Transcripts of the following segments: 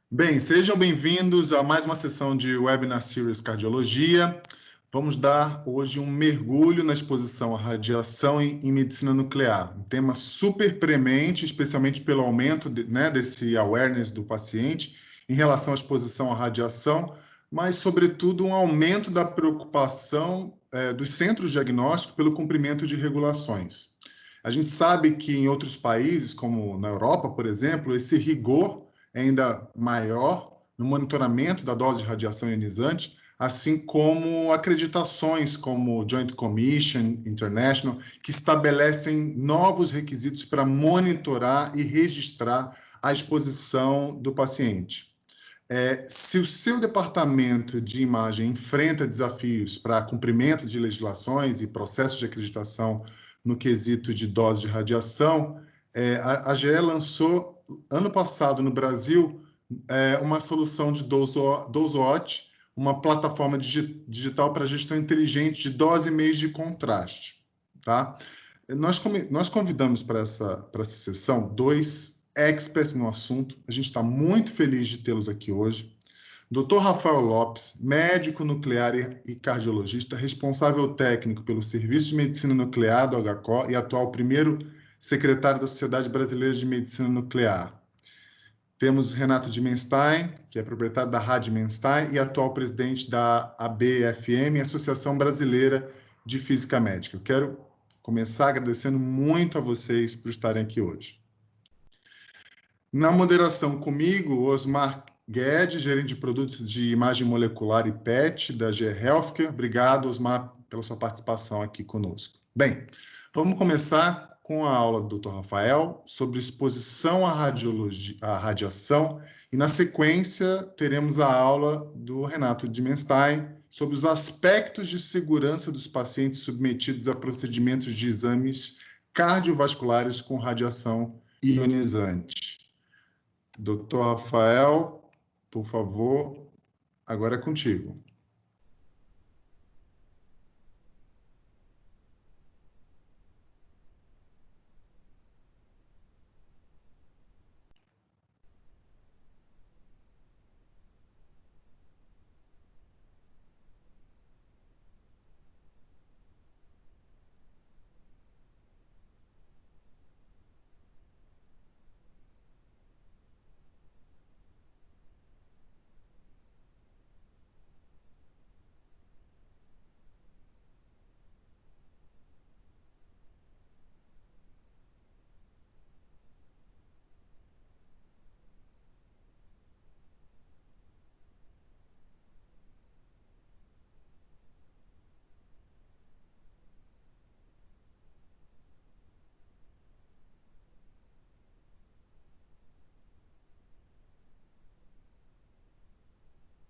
Bem, sejam bem-vindos a mais uma sessão de Webinar Series Cardiologia. Vamos dar hoje um mergulho na exposição à radiação em medicina nuclear. Um tema super premente, especialmente pelo aumento desse awareness do paciente em relação à exposição à radiação, mas, sobretudo, um aumento da preocupação dos centros diagnósticos pelo cumprimento de regulações. A gente sabe que em outros países, como na Europa, por exemplo, esse rigor é ainda maior no monitoramento da dose de radiação ionizante, assim como acreditações como o Joint Commission International, que estabelecem novos requisitos para monitorar e registrar a exposição do paciente. Se o seu departamento de imagem enfrenta desafios para cumprimento de legislações e processos de acreditação no quesito de dose de radiação, a GE lançou, ano passado, no Brasil, uma solução de DoseWatch, uma plataforma digital para gestão inteligente de dose e meios de contraste. Tá? Nós convidamos para essa sessão dois experts no assunto. A gente está muito feliz de tê-los aqui hoje. Dr. Rafael Lopes, médico nuclear e cardiologista, responsável técnico pelo Serviço de Medicina Nuclear do HCO e atual primeiro secretário da Sociedade Brasileira de Medicina Nuclear. Temos Renato Dimenstein, que é proprietário da Rádio Dimenstein e atual presidente da ABFM, Associação Brasileira de Física Médica. Eu quero começar agradecendo muito a vocês por estarem aqui hoje. Na moderação comigo, Osmar Guedes, gerente de produtos de imagem molecular e PET da GE Healthcare. Obrigado, Osmar, pela sua participação aqui conosco. Bem, vamos começar com a aula do Dr. Rafael sobre exposição à radiação e, na sequência, teremos a aula do Renato Dimenstein sobre os aspectos de segurança dos pacientes submetidos a procedimentos de exames cardiovasculares com radiação ionizante. Dr. Rafael, por favor, agora é contigo.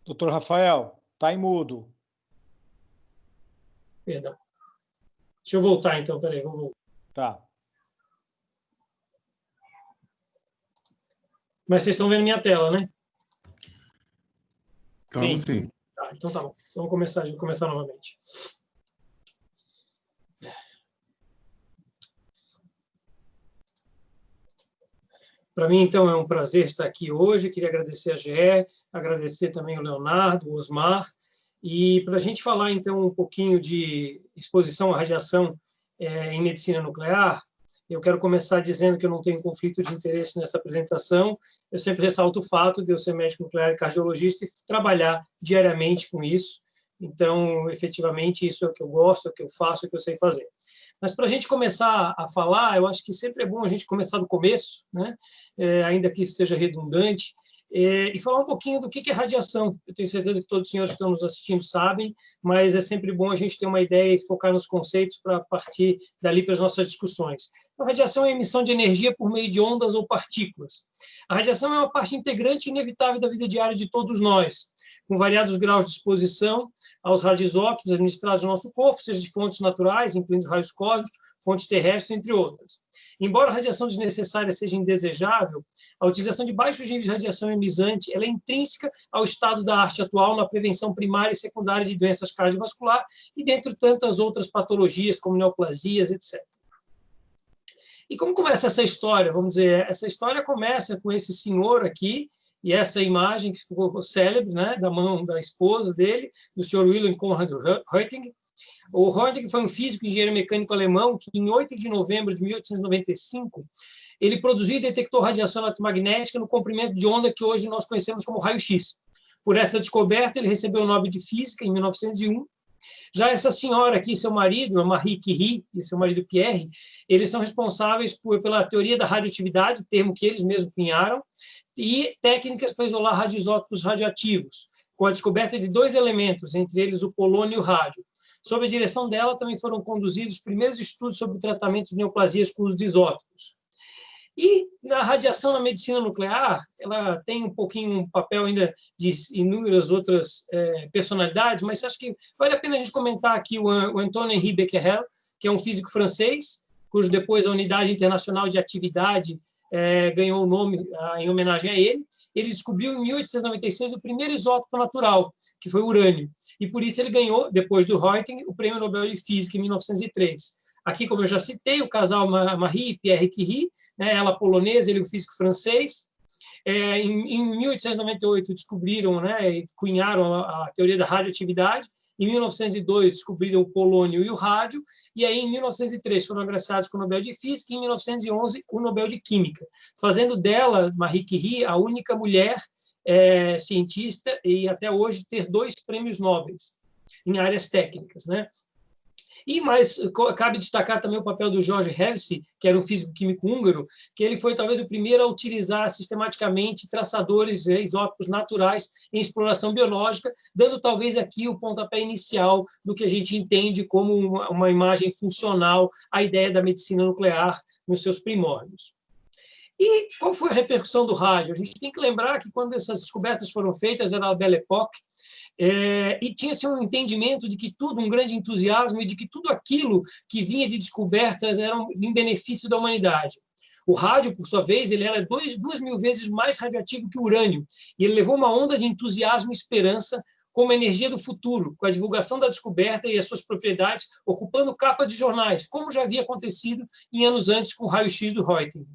Doutor Rafael, está em mudo. Perdão. Deixa eu voltar, então. Peraí, vou voltar. Tá. Mas vocês estão vendo minha tela, né? Então, sim. Tá, então tá bom. Vamos começar novamente. Para mim, então, é um prazer estar aqui hoje. Queria agradecer a GE, agradecer também o Leonardo, o Osmar. E para a gente falar, então, um pouquinho de exposição à radiação em medicina nuclear, eu quero começar dizendo que eu não tenho conflito de interesse nessa apresentação. Eu sempre ressalto o fato de eu ser médico nuclear e cardiologista e trabalhar diariamente com isso. Então, efetivamente, isso é o que eu gosto, é o que eu faço, é o que eu sei fazer. Mas para a gente começar a falar, eu acho que sempre é bom a gente começar do começo, né? Ainda que isso seja redundante, e falar um pouquinho do que é radiação. Eu tenho certeza que todos os senhores que estão nos assistindo sabem, mas é sempre bom a gente ter uma ideia e focar nos conceitos para partir dali para as nossas discussões. A radiação é a emissão de energia por meio de ondas ou partículas. A radiação é uma parte integrante e inevitável da vida diária de todos nós, com variados graus de exposição aos radioisótopos administrados no nosso corpo, seja de fontes naturais, incluindo raios cósmicos, fontes terrestres, entre outras. Embora a radiação desnecessária seja indesejável, a utilização de baixos níveis de radiação ionizante ela é intrínseca ao estado da arte atual na prevenção primária e secundária de doenças cardiovasculares e dentre tantas outras patologias, como neoplasias, etc. E como começa essa história? Vamos dizer, essa história começa com esse senhor aqui, e essa imagem que ficou célebre, né, da mão da esposa dele, do Sr. Wilhelm Conrad Röntgen. O Röntgen foi um físico e engenheiro mecânico alemão que, em 8 de novembro de 1895, ele produziu e detectou radiação eletromagnética no comprimento de onda que hoje nós conhecemos como raio-x. Por essa descoberta, ele recebeu o Nobel de Física em 1901. Já essa senhora aqui, seu marido, Marie Curie, e seu marido Pierre, eles são responsáveis pela teoria da radioatividade, termo que eles mesmos cunharam, e técnicas para isolar radioisótopos radioativos, com a descoberta de 2 elementos, entre eles o polônio e o rádio. Sob a direção dela, também foram conduzidos os primeiros estudos sobre o tratamento de neoplasias com uso de isótopos. E na radiação na medicina nuclear, ela tem um pouquinho um papel ainda de inúmeras outras personalidades, mas acho que vale a pena a gente comentar aqui o Antoine-Henri Becquerel, que é um físico francês, cujo depois a Unidade Internacional de Atividade ganhou o nome em homenagem a ele. Ele descobriu em 1896 o primeiro isótopo natural, que foi o urânio, e por isso ele ganhou, depois do Röntgen, o Prêmio Nobel de Física em 1903. Aqui, como eu já citei, o casal Marie e Pierre Curie, né, ela polonesa, ele o físico francês. Em 1898 descobriram, né, cunharam a teoria da radioatividade. Em 1902 descobriram o polônio e o rádio. E aí, em 1903 foram agraciados com o Nobel de Física e em 1911 o Nobel de Química, fazendo dela, Marie Curie, a única mulher cientista e até hoje ter 2 prêmios Nobel em áreas técnicas, né? E mais, cabe destacar também o papel do George Hevesy, que era um físico-químico húngaro, que ele foi talvez o primeiro a utilizar sistematicamente traçadores isótopos naturais em exploração biológica, dando talvez aqui o pontapé inicial do que a gente entende como uma imagem funcional à ideia da medicina nuclear nos seus primórdios. E qual foi a repercussão do rádio? A gente tem que lembrar que quando essas descobertas foram feitas, era a Belle Époque, e tinha-se um entendendo de que tudo, um grande entusiasmo, e de que tudo aquilo que vinha de descoberta era em benefício da humanidade. O rádio, por sua vez, ele era 2.000 vezes mais radioativo que o urânio, e ele levou uma onda de entusiasmo e esperança como energia do futuro, com a divulgação da descoberta e as suas propriedades ocupando capa de jornais, como já havia acontecido em anos antes com o raio-x do Röntgen.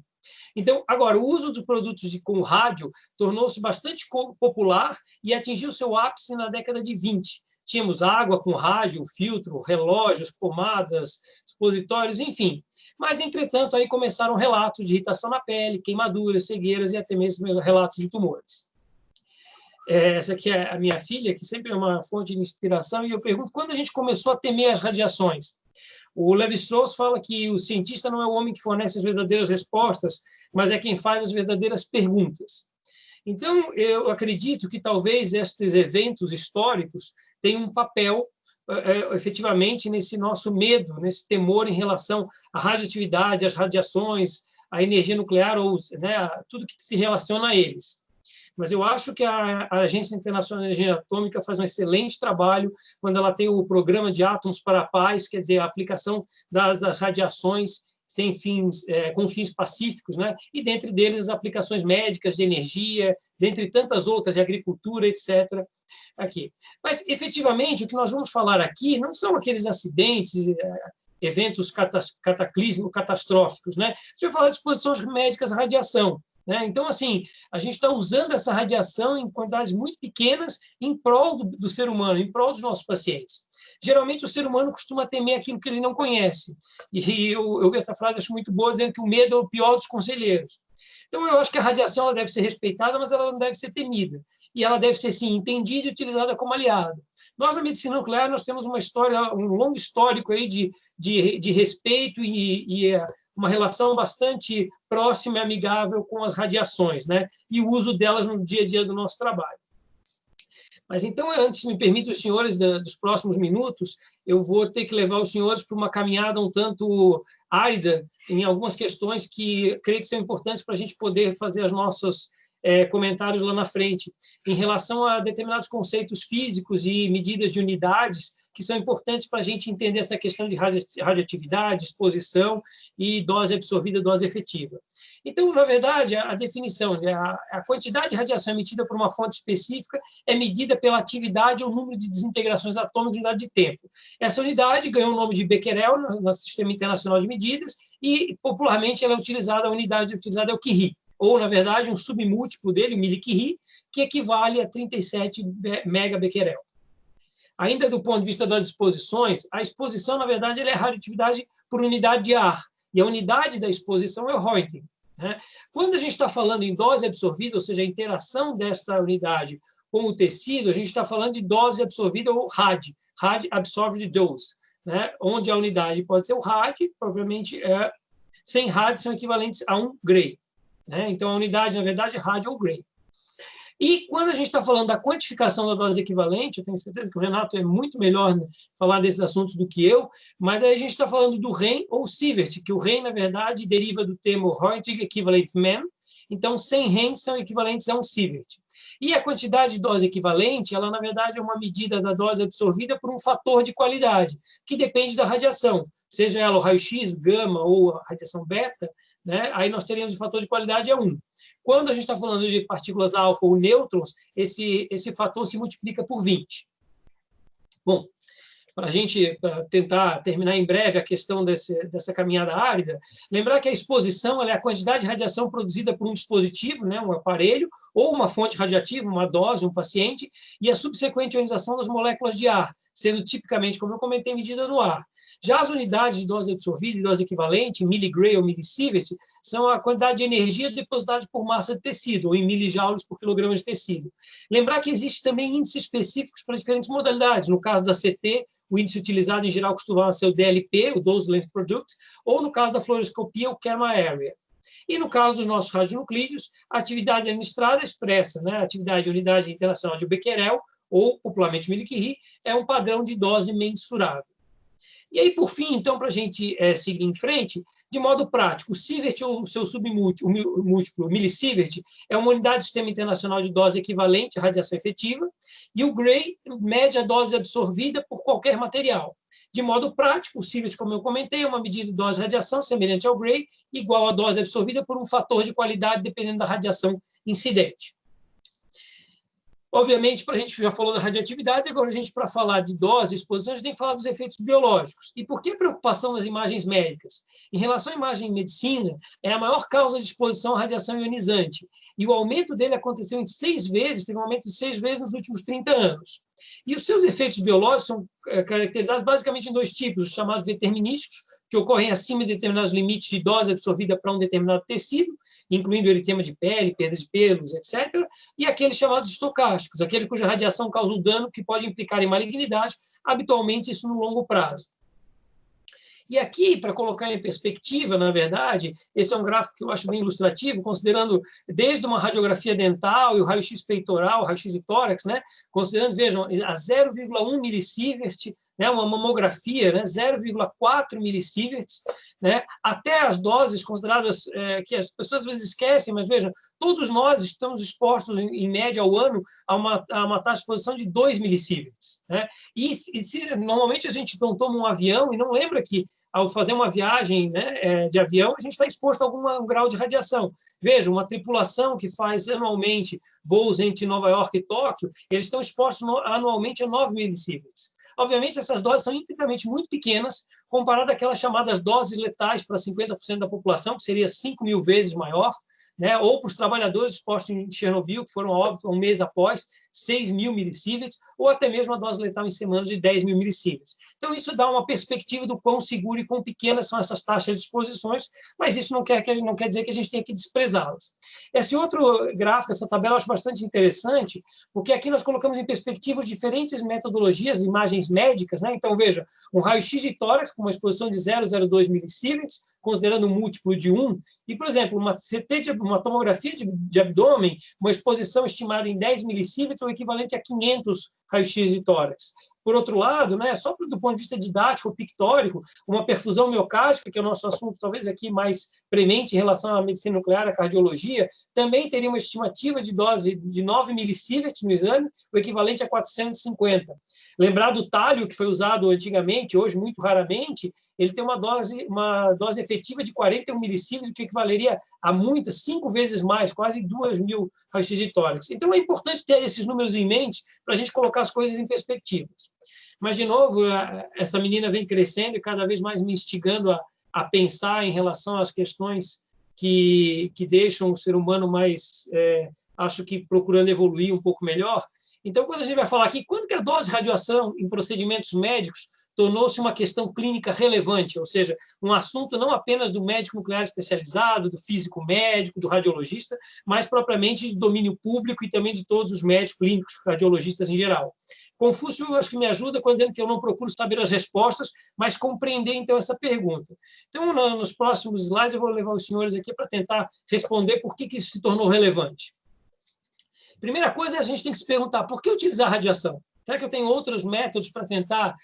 Então, agora, o uso dos produtos com rádio tornou-se bastante popular e atingiu seu ápice na década de 20. Tínhamos água com rádio, filtro, relógios, pomadas, supositórios, enfim. Mas, entretanto, aí começaram relatos de irritação na pele, queimaduras, cegueiras e até mesmo relatos de tumores. Essa aqui é a minha filha, que sempre é uma fonte de inspiração, e eu pergunto, quando a gente começou a temer as radiações? O Levi-Strauss fala que o cientista não é o homem que fornece as verdadeiras respostas, mas é quem faz as verdadeiras perguntas. Então, eu acredito que talvez estes eventos históricos tenham um papel, efetivamente, nesse nosso medo, nesse temor em relação à radioatividade, às radiações, à energia nuclear, ou né, tudo que se relaciona a eles. Mas eu acho que a Agência Internacional de Energia Atômica faz um excelente trabalho quando ela tem o programa de átomos para a paz, quer dizer, a aplicação das radiações sem fins, com fins pacíficos, né? E dentre deles as aplicações médicas de energia, dentre tantas outras, de agricultura, etc. Aqui. Mas, efetivamente, o que nós vamos falar aqui não são aqueles acidentes, eventos cataclísmicos, catastróficos, né? A gente vai falar de exposições médicas à radiação. Então, assim, a gente está usando essa radiação em quantidades muito pequenas em prol do ser humano, em prol dos nossos pacientes. Geralmente, o ser humano costuma temer aquilo que ele não conhece. E eu vi essa frase, acho muito boa, dizendo que o medo é o pior dos conselheiros. Então, eu acho que a radiação ela deve ser respeitada, mas ela não deve ser temida. E ela deve ser, sim, entendida e utilizada como aliada. Nós, na medicina nuclear, nós temos uma história, um longo histórico aí de respeito e uma relação bastante próxima e amigável com as radiações, né? E o uso delas no dia a dia do nosso trabalho. Mas, então, antes, me permite os senhores, dos próximos minutos, eu vou ter que levar os senhores para uma caminhada um tanto árida em algumas questões que creio que são importantes para a gente poder fazer as nossas comentários lá na frente, em relação a determinados conceitos físicos e medidas de unidades que são importantes para a gente entender essa questão de radioatividade, exposição e dose absorvida, dose efetiva. Então, na verdade, a definição, a quantidade de radiação emitida por uma fonte específica é medida pela atividade ou número de desintegrações atômicas de unidade de tempo. Essa unidade ganhou o nome de Becquerel no Sistema Internacional de Medidas e, popularmente, ela é utilizada, a unidade utilizada é o Curie, ou, na verdade, um submúltiplo dele, o mili-Curie, que equivale a 37 megabecquerel. Ainda do ponto de vista das exposições, a exposição, na verdade, ela é radioatividade por unidade de ar, e a unidade da exposição é o Röntgen. Quando a gente está falando em dose absorvida, ou seja, a interação desta unidade com o tecido, a gente está falando de dose absorvida ou RAD, Rad Absorbed Dose, onde a unidade pode ser o RAD, propriamente 100 RAD são equivalentes a 1 Gray. Então, a unidade, na verdade, é RAD ou Gray. E quando a gente está falando da quantificação da dose equivalente, eu tenho certeza que o Renato é muito melhor falar desses assuntos do que eu, mas aí a gente está falando do REM ou Sievert, que o REM, na verdade, deriva do termo Röntgen Equivalent Man, então 100 REM são equivalentes a um Sievert. E a quantidade de dose equivalente, ela, na verdade, é uma medida da dose absorvida por um fator de qualidade, que depende da radiação, seja ela o raio-x, gama ou a radiação beta, aí nós teríamos o fator de qualidade é 1. Quando a gente está falando de partículas alfa ou nêutrons, esse fator se multiplica por 20. Bom, para a gente tentar terminar em breve a questão dessa caminhada árida, lembrar que a exposição ela é a quantidade de radiação produzida por um dispositivo, um aparelho, ou uma fonte radiativa, uma dose, um paciente, e a subsequente ionização das moléculas de ar, sendo tipicamente, como eu comentei, medida no ar. Já as unidades de dose absorvida e dose equivalente, milligray ou millisievert, são a quantidade de energia depositada por massa de tecido, ou em milijoules por quilograma de tecido. Lembrar que existem também índices específicos para diferentes modalidades. No caso da CT, o índice utilizado em geral costuma ser o DLP, o Dose Length Product, ou no caso da fluoroscopia, o Kerma Area. E no caso dos nossos radionuclídeos, a atividade administrada expressa, a atividade de unidade internacional de Becquerel, ou popularmente milli-Curie, é um padrão de dose mensurável. E aí, por fim, então, para a gente seguir em frente, de modo prático, o Sievert ou o seu submúltiplo, o millisievert, é uma unidade do Sistema Internacional de dose equivalente à radiação efetiva, e o Gray mede a dose absorvida por qualquer material. De modo prático, o Sievert, como eu comentei, é uma medida de dose de radiação semelhante ao Gray, igual à dose absorvida por um fator de qualidade dependendo da radiação incidente. Obviamente, a gente já falou da radioatividade, agora para falar de dose e exposição, a gente tem que falar dos efeitos biológicos. E por que a preocupação nas imagens médicas? Em relação à imagem em medicina, é a maior causa de exposição à radiação ionizante. E o aumento dele aconteceu em 6 vezes, teve um aumento de 6 vezes nos últimos 30 anos. E os seus efeitos biológicos são caracterizados basicamente em 2 tipos, os chamados determinísticos, que ocorrem acima de determinados limites de dose absorvida para um determinado tecido, incluindo eritema de pele, perda de pelos, etc., e aqueles chamados estocásticos, aqueles cuja radiação causa o dano que pode implicar em malignidade, habitualmente isso no longo prazo. E aqui, para colocar em perspectiva, na verdade, esse é um gráfico que eu acho bem ilustrativo, considerando desde uma radiografia dental e o raio-x peitoral, o raio-x de tórax, considerando, vejam, a 0,1 millisievert, uma mamografia, 0,4 millisieverts, até as doses consideradas, que as pessoas às vezes esquecem, mas vejam, todos nós estamos expostos, em média, ao ano, a uma taxa de exposição de 2 millisieverts. Normalmente a gente não toma um avião e não lembra que, ao fazer uma viagem de avião, a gente está exposto a algum grau de radiação. Veja, uma tripulação que faz anualmente voos entre Nova York e Tóquio, eles estão expostos anualmente a 9 millisieverts. Obviamente, essas doses são infinitamente muito pequenas, comparado àquelas chamadas doses letais para 50% da população, que seria 5.000 vezes maior, ou para os trabalhadores expostos em Chernobyl, que foram a óbito um mês após, 6.000 millisieverts, ou até mesmo a dose letal em semanas de 10.000 millisieverts. Então, isso dá uma perspectiva do quão seguro e quão pequenas são essas taxas de exposições, mas isso não quer dizer que a gente tenha que desprezá-las. Esse outro gráfico, essa tabela, eu acho bastante interessante, porque aqui nós colocamos em perspectiva diferentes metodologias de imagens médicas. Então, veja, um raio-x de tórax com uma exposição de 0,02 millisieverts, considerando um múltiplo de 1, e, por exemplo, uma tomografia de abdômen, uma exposição estimada em 10 millisieverts, ou equivalente a 500 raio-x de tórax. Por outro lado, né, só do ponto de vista didático, pictórico, uma perfusão miocárdica, que é o nosso assunto talvez aqui mais premente em relação à medicina nuclear, à cardiologia, também teria uma estimativa de dose de 9 millisieverts no exame, o equivalente a 450. Lembrar do talho, que foi usado antigamente, hoje muito raramente, ele tem uma dose efetiva de 41 millisieverts, o que equivaleria a muitas, 5 vezes mais, quase 2.000 raios-x de tórax. Então, é importante ter esses números em mente para a gente colocar as coisas em perspectivas. Mas, de novo, essa menina vem crescendo e cada vez mais me instigando a pensar em relação às questões que deixam o ser humano mais, acho que procurando evoluir um pouco melhor. Então, quando a gente vai falar aqui, quanto que a dose de radiação em procedimentos médicos tornou-se uma questão clínica relevante, ou seja, um assunto não apenas do médico nuclear especializado, do físico médico, do radiologista, mas propriamente de domínio público e também de todos os médicos clínicos, radiologistas em geral. Confúcio, acho que me ajuda quando dizendo que eu não procuro saber as respostas, mas compreender, então, essa pergunta. Então, nos próximos slides, eu vou levar os senhores aqui para tentar responder por que isso se tornou relevante. Primeira coisa, a gente tem que se perguntar, por que utilizar radiação? Será que eu tenho outros métodos para tentar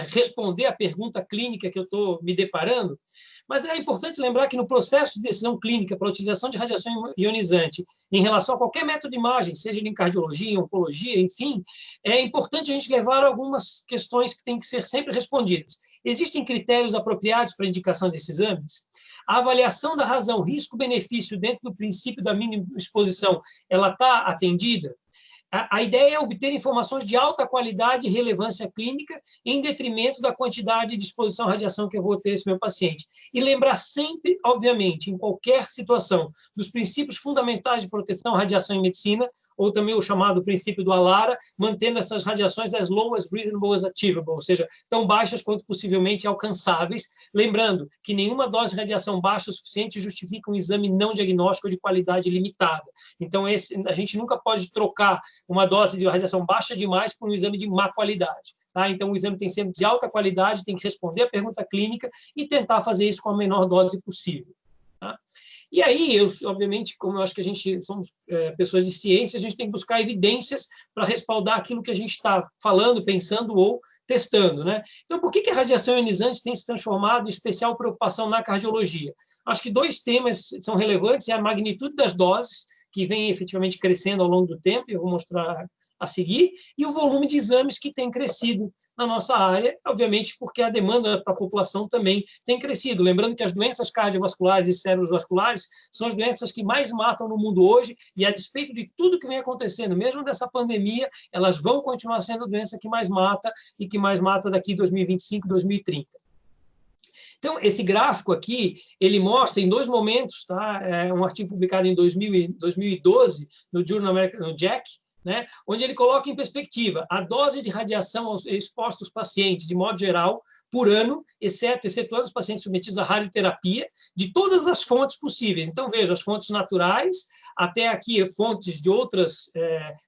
responder a pergunta clínica que eu estou me deparando? Mas é importante lembrar que no processo de decisão clínica para a utilização de radiação ionizante em relação a qualquer método de imagem, seja ele em cardiologia, oncologia, enfim, é importante a gente levar algumas questões que têm que ser sempre respondidas. Existem critérios apropriados para a indicação desses exames? A avaliação da razão risco-benefício dentro do princípio da mínima exposição, ela está atendida? A ideia é obter informações de alta qualidade e relevância clínica em detrimento da quantidade de exposição à radiação que eu vou ter esse meu paciente. E lembrar sempre, obviamente, em qualquer situação, dos princípios fundamentais de proteção à radiação em medicina, ou também o chamado princípio do ALARA, mantendo essas radiações as low as reasonable as achievable, ou seja, tão baixas quanto possivelmente alcançáveis, lembrando que nenhuma dose de radiação baixa o suficiente justifica um exame não diagnóstico de qualidade limitada. Então, a gente nunca pode trocar uma dose de radiação baixa demais por um exame de má qualidade. Tá? Então, o exame tem sempre de alta qualidade, tem que responder a pergunta clínica e tentar fazer isso com a menor dose possível. Tá? E aí, obviamente, como eu acho que a gente somos pessoas de ciência, a gente tem que buscar evidências para respaldar aquilo que a gente está falando, pensando ou testando. Né? Então, por que a radiação ionizante tem se transformado em especial preocupação na cardiologia? Acho que 2 temas são relevantes, é a magnitude das doses, que vem efetivamente crescendo ao longo do tempo, eu vou mostrar a seguir, e o volume de exames que tem crescido na nossa área, obviamente porque a demanda para a população também tem crescido. Lembrando que as doenças cardiovasculares e cerebrovasculares são as doenças que mais matam no mundo hoje, e a despeito de tudo que vem acontecendo, mesmo dessa pandemia, elas vão continuar sendo a doença que mais mata, e que mais mata daqui 2025, 2030. Então, esse gráfico aqui, ele mostra em 2 momentos, tá? É um artigo publicado em 2012, no Journal American, no JACC, né? Onde ele coloca em perspectiva a dose de radiação exposta aos pacientes, de modo geral, por ano, excetuando os pacientes submetidos à radioterapia, de todas as fontes possíveis. Então, veja, as fontes naturais, até aqui fontes de outras,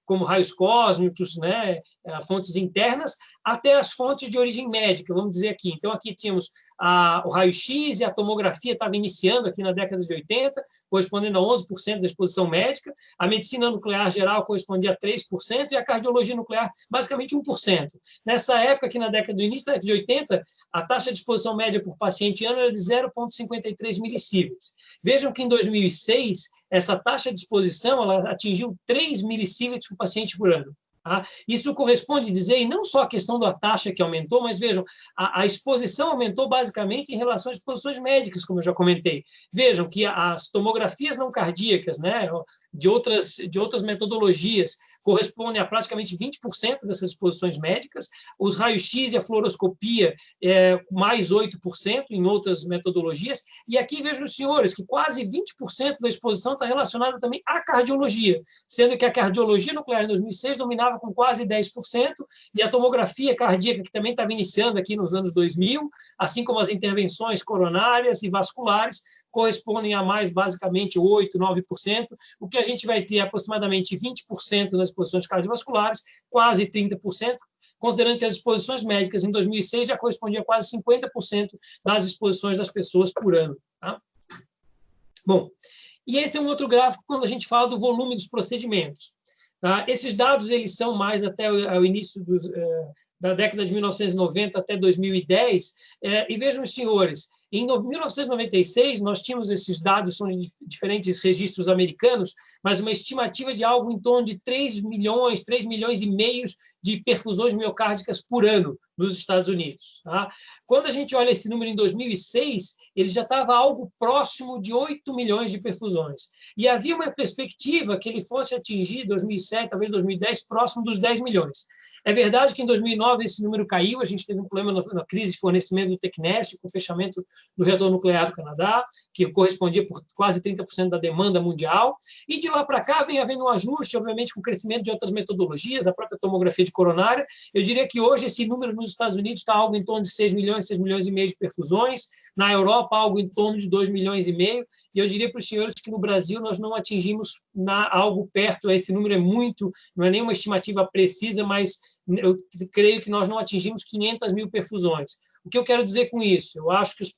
como raios cósmicos, né, fontes internas, até as fontes de origem médica, vamos dizer aqui. Então, aqui tínhamos o raio-x e a tomografia estava iniciando aqui na década de 80, correspondendo a 11% da exposição médica, a medicina nuclear geral correspondia a 3%, e a cardiologia nuclear, basicamente 1%. Nessa época, aqui na década do início da década de 80, a taxa de exposição média por paciente ano era de 0,53 millisieverts. Vejam que em 2006, essa taxa de exposição ela atingiu 3 millisieverts por paciente por ano. Tá? Isso corresponde a dizer, e não só a questão da taxa que aumentou, mas vejam, a exposição aumentou basicamente em relação às exposições médicas, como eu já comentei. Vejam que as tomografias não cardíacas, né, de outras metodologias, correspondem a praticamente 20% dessas exposições médicas, os raios-x e a fluoroscopia, mais 8% em outras metodologias, e aqui vejam os senhores que quase 20% da exposição está relacionada também à cardiologia, sendo que a cardiologia nuclear em 2006 dominava com quase 10%, e a tomografia cardíaca, que também estava iniciando aqui nos anos 2000, assim como as intervenções coronárias e vasculares, correspondem a mais, basicamente, 8%, 9%, o que a gente vai ter aproximadamente 20% das exposições cardiovasculares, quase 30%, considerando que as exposições médicas em 2006 já correspondiam a quase 50% das exposições das pessoas por ano. Tá? Bom, e esse é um outro gráfico quando a gente fala do volume dos procedimentos. Tá? Esses dados eles são mais até o início da década de 1990 até 2010, e vejam os senhores, em 1996, nós tínhamos esses dados, são de diferentes registros americanos, mas uma estimativa de algo em torno de 3 milhões e meio de perfusões miocárdicas por ano nos Estados Unidos. Tá? Quando a gente olha esse número em 2006, ele já estava algo próximo de 8 milhões de perfusões. E havia uma perspectiva que ele fosse atingir, em 2007, talvez 2010, próximo dos 10 milhões. É verdade que em 2009 esse número caiu, a gente teve um problema na crise de fornecimento do Tecnest, com o fechamento do reator nuclear do Canadá, que correspondia por quase 30% da demanda mundial, e de lá para cá vem havendo um ajuste, obviamente, com o crescimento de outras metodologias, a própria tomografia de coronária. Eu diria que hoje esse número nos Estados Unidos está algo em torno de 6 milhões e meio de perfusões, na Europa algo em torno de 2 milhões e meio, e eu diria para os senhores que no Brasil nós não atingimos algo perto, esse número é muito, não é nenhuma estimativa precisa, mas eu creio que nós não atingimos 500 mil perfusões. O que eu quero dizer com isso? Eu acho que os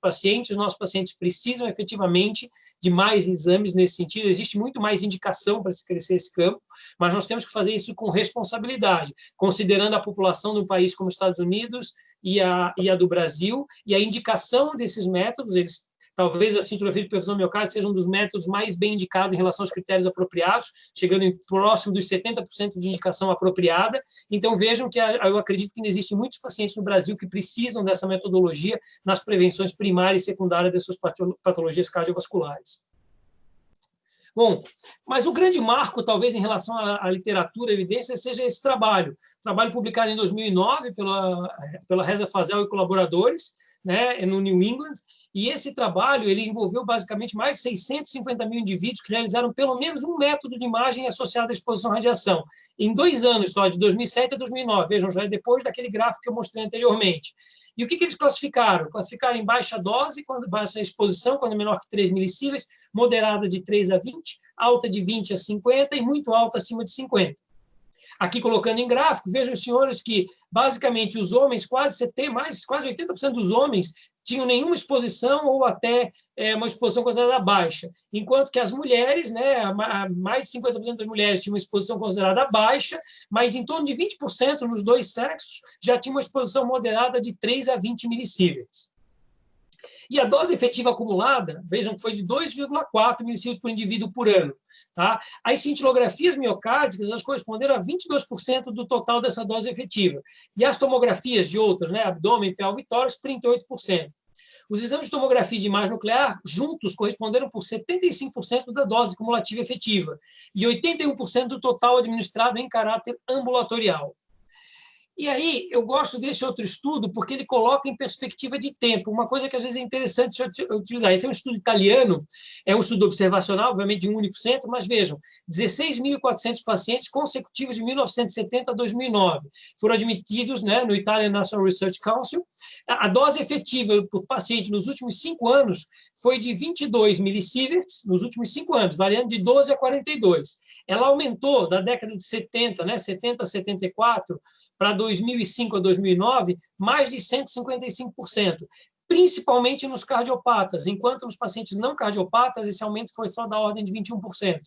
nossos pacientes precisam efetivamente de mais exames nesse sentido. Existe muito mais indicação para se crescer esse campo, mas nós temos que fazer isso com responsabilidade, considerando a população de um país como os Estados Unidos e a do Brasil, e a indicação desses métodos, talvez a cintilografia de perfusão miocárdica seja um dos métodos mais bem indicados em relação aos critérios apropriados, chegando próximo dos 70% de indicação apropriada. Então, vejam que eu acredito que existem muitos pacientes no Brasil que precisam dessa metodologia nas prevenções primária e secundária das suas patologias cardiovasculares. Bom, mas o grande marco, talvez, em relação à literatura e evidência, seja esse trabalho publicado em 2009 pela Reza Fazel e colaboradores, né, no New England, e esse trabalho ele envolveu basicamente mais de 650 mil indivíduos que realizaram pelo menos um método de imagem associado à exposição à radiação, em 2 anos só, de 2007 a 2009, vejam, já é depois daquele gráfico que eu mostrei anteriormente. E o que eles classificaram? Classificaram em baixa dose, baixa exposição, quando é menor que 3 milisievers, moderada de 3 a 20, alta de 20 a 50 e muito alta acima de 50. Aqui colocando em gráfico, vejam os senhores que, basicamente, os homens, quase 80% dos homens tinham nenhuma exposição ou até uma exposição considerada baixa, enquanto que as mulheres, né, mais de 50% das mulheres tinham uma exposição considerada baixa, mas em torno de 20% nos dois sexos já tinham uma exposição moderada de 3 a 20 milisievers. E a dose efetiva acumulada, vejam que foi de 2,4 milisievers por indivíduo por ano. Tá? As cintilografias miocárdicas elas corresponderam a 22% do total dessa dose efetiva. E as tomografias de outras, né, abdômen, pelve e tórax, 38%. Os exames de tomografia de imagem nuclear, juntos, corresponderam por 75% da dose cumulativa efetiva e 81% do total administrado em caráter ambulatorial. E aí, eu gosto desse outro estudo porque ele coloca em perspectiva de tempo, uma coisa que às vezes é interessante utilizar. Esse é um estudo italiano, é um estudo observacional, obviamente de um único centro, mas vejam, 16.400 pacientes consecutivos de 1970 a 2009 foram admitidos, né, no Italian National Research Council. A dose efetiva por paciente nos últimos 5 anos foi de 22 millisieverts nos últimos 5 anos, variando de 12 a 42. Ela aumentou da década de 70, né, 70 a 74, para 2005 a 2009, mais de 155%, principalmente nos cardiopatas, enquanto nos pacientes não cardiopatas, esse aumento foi só da ordem de 21%.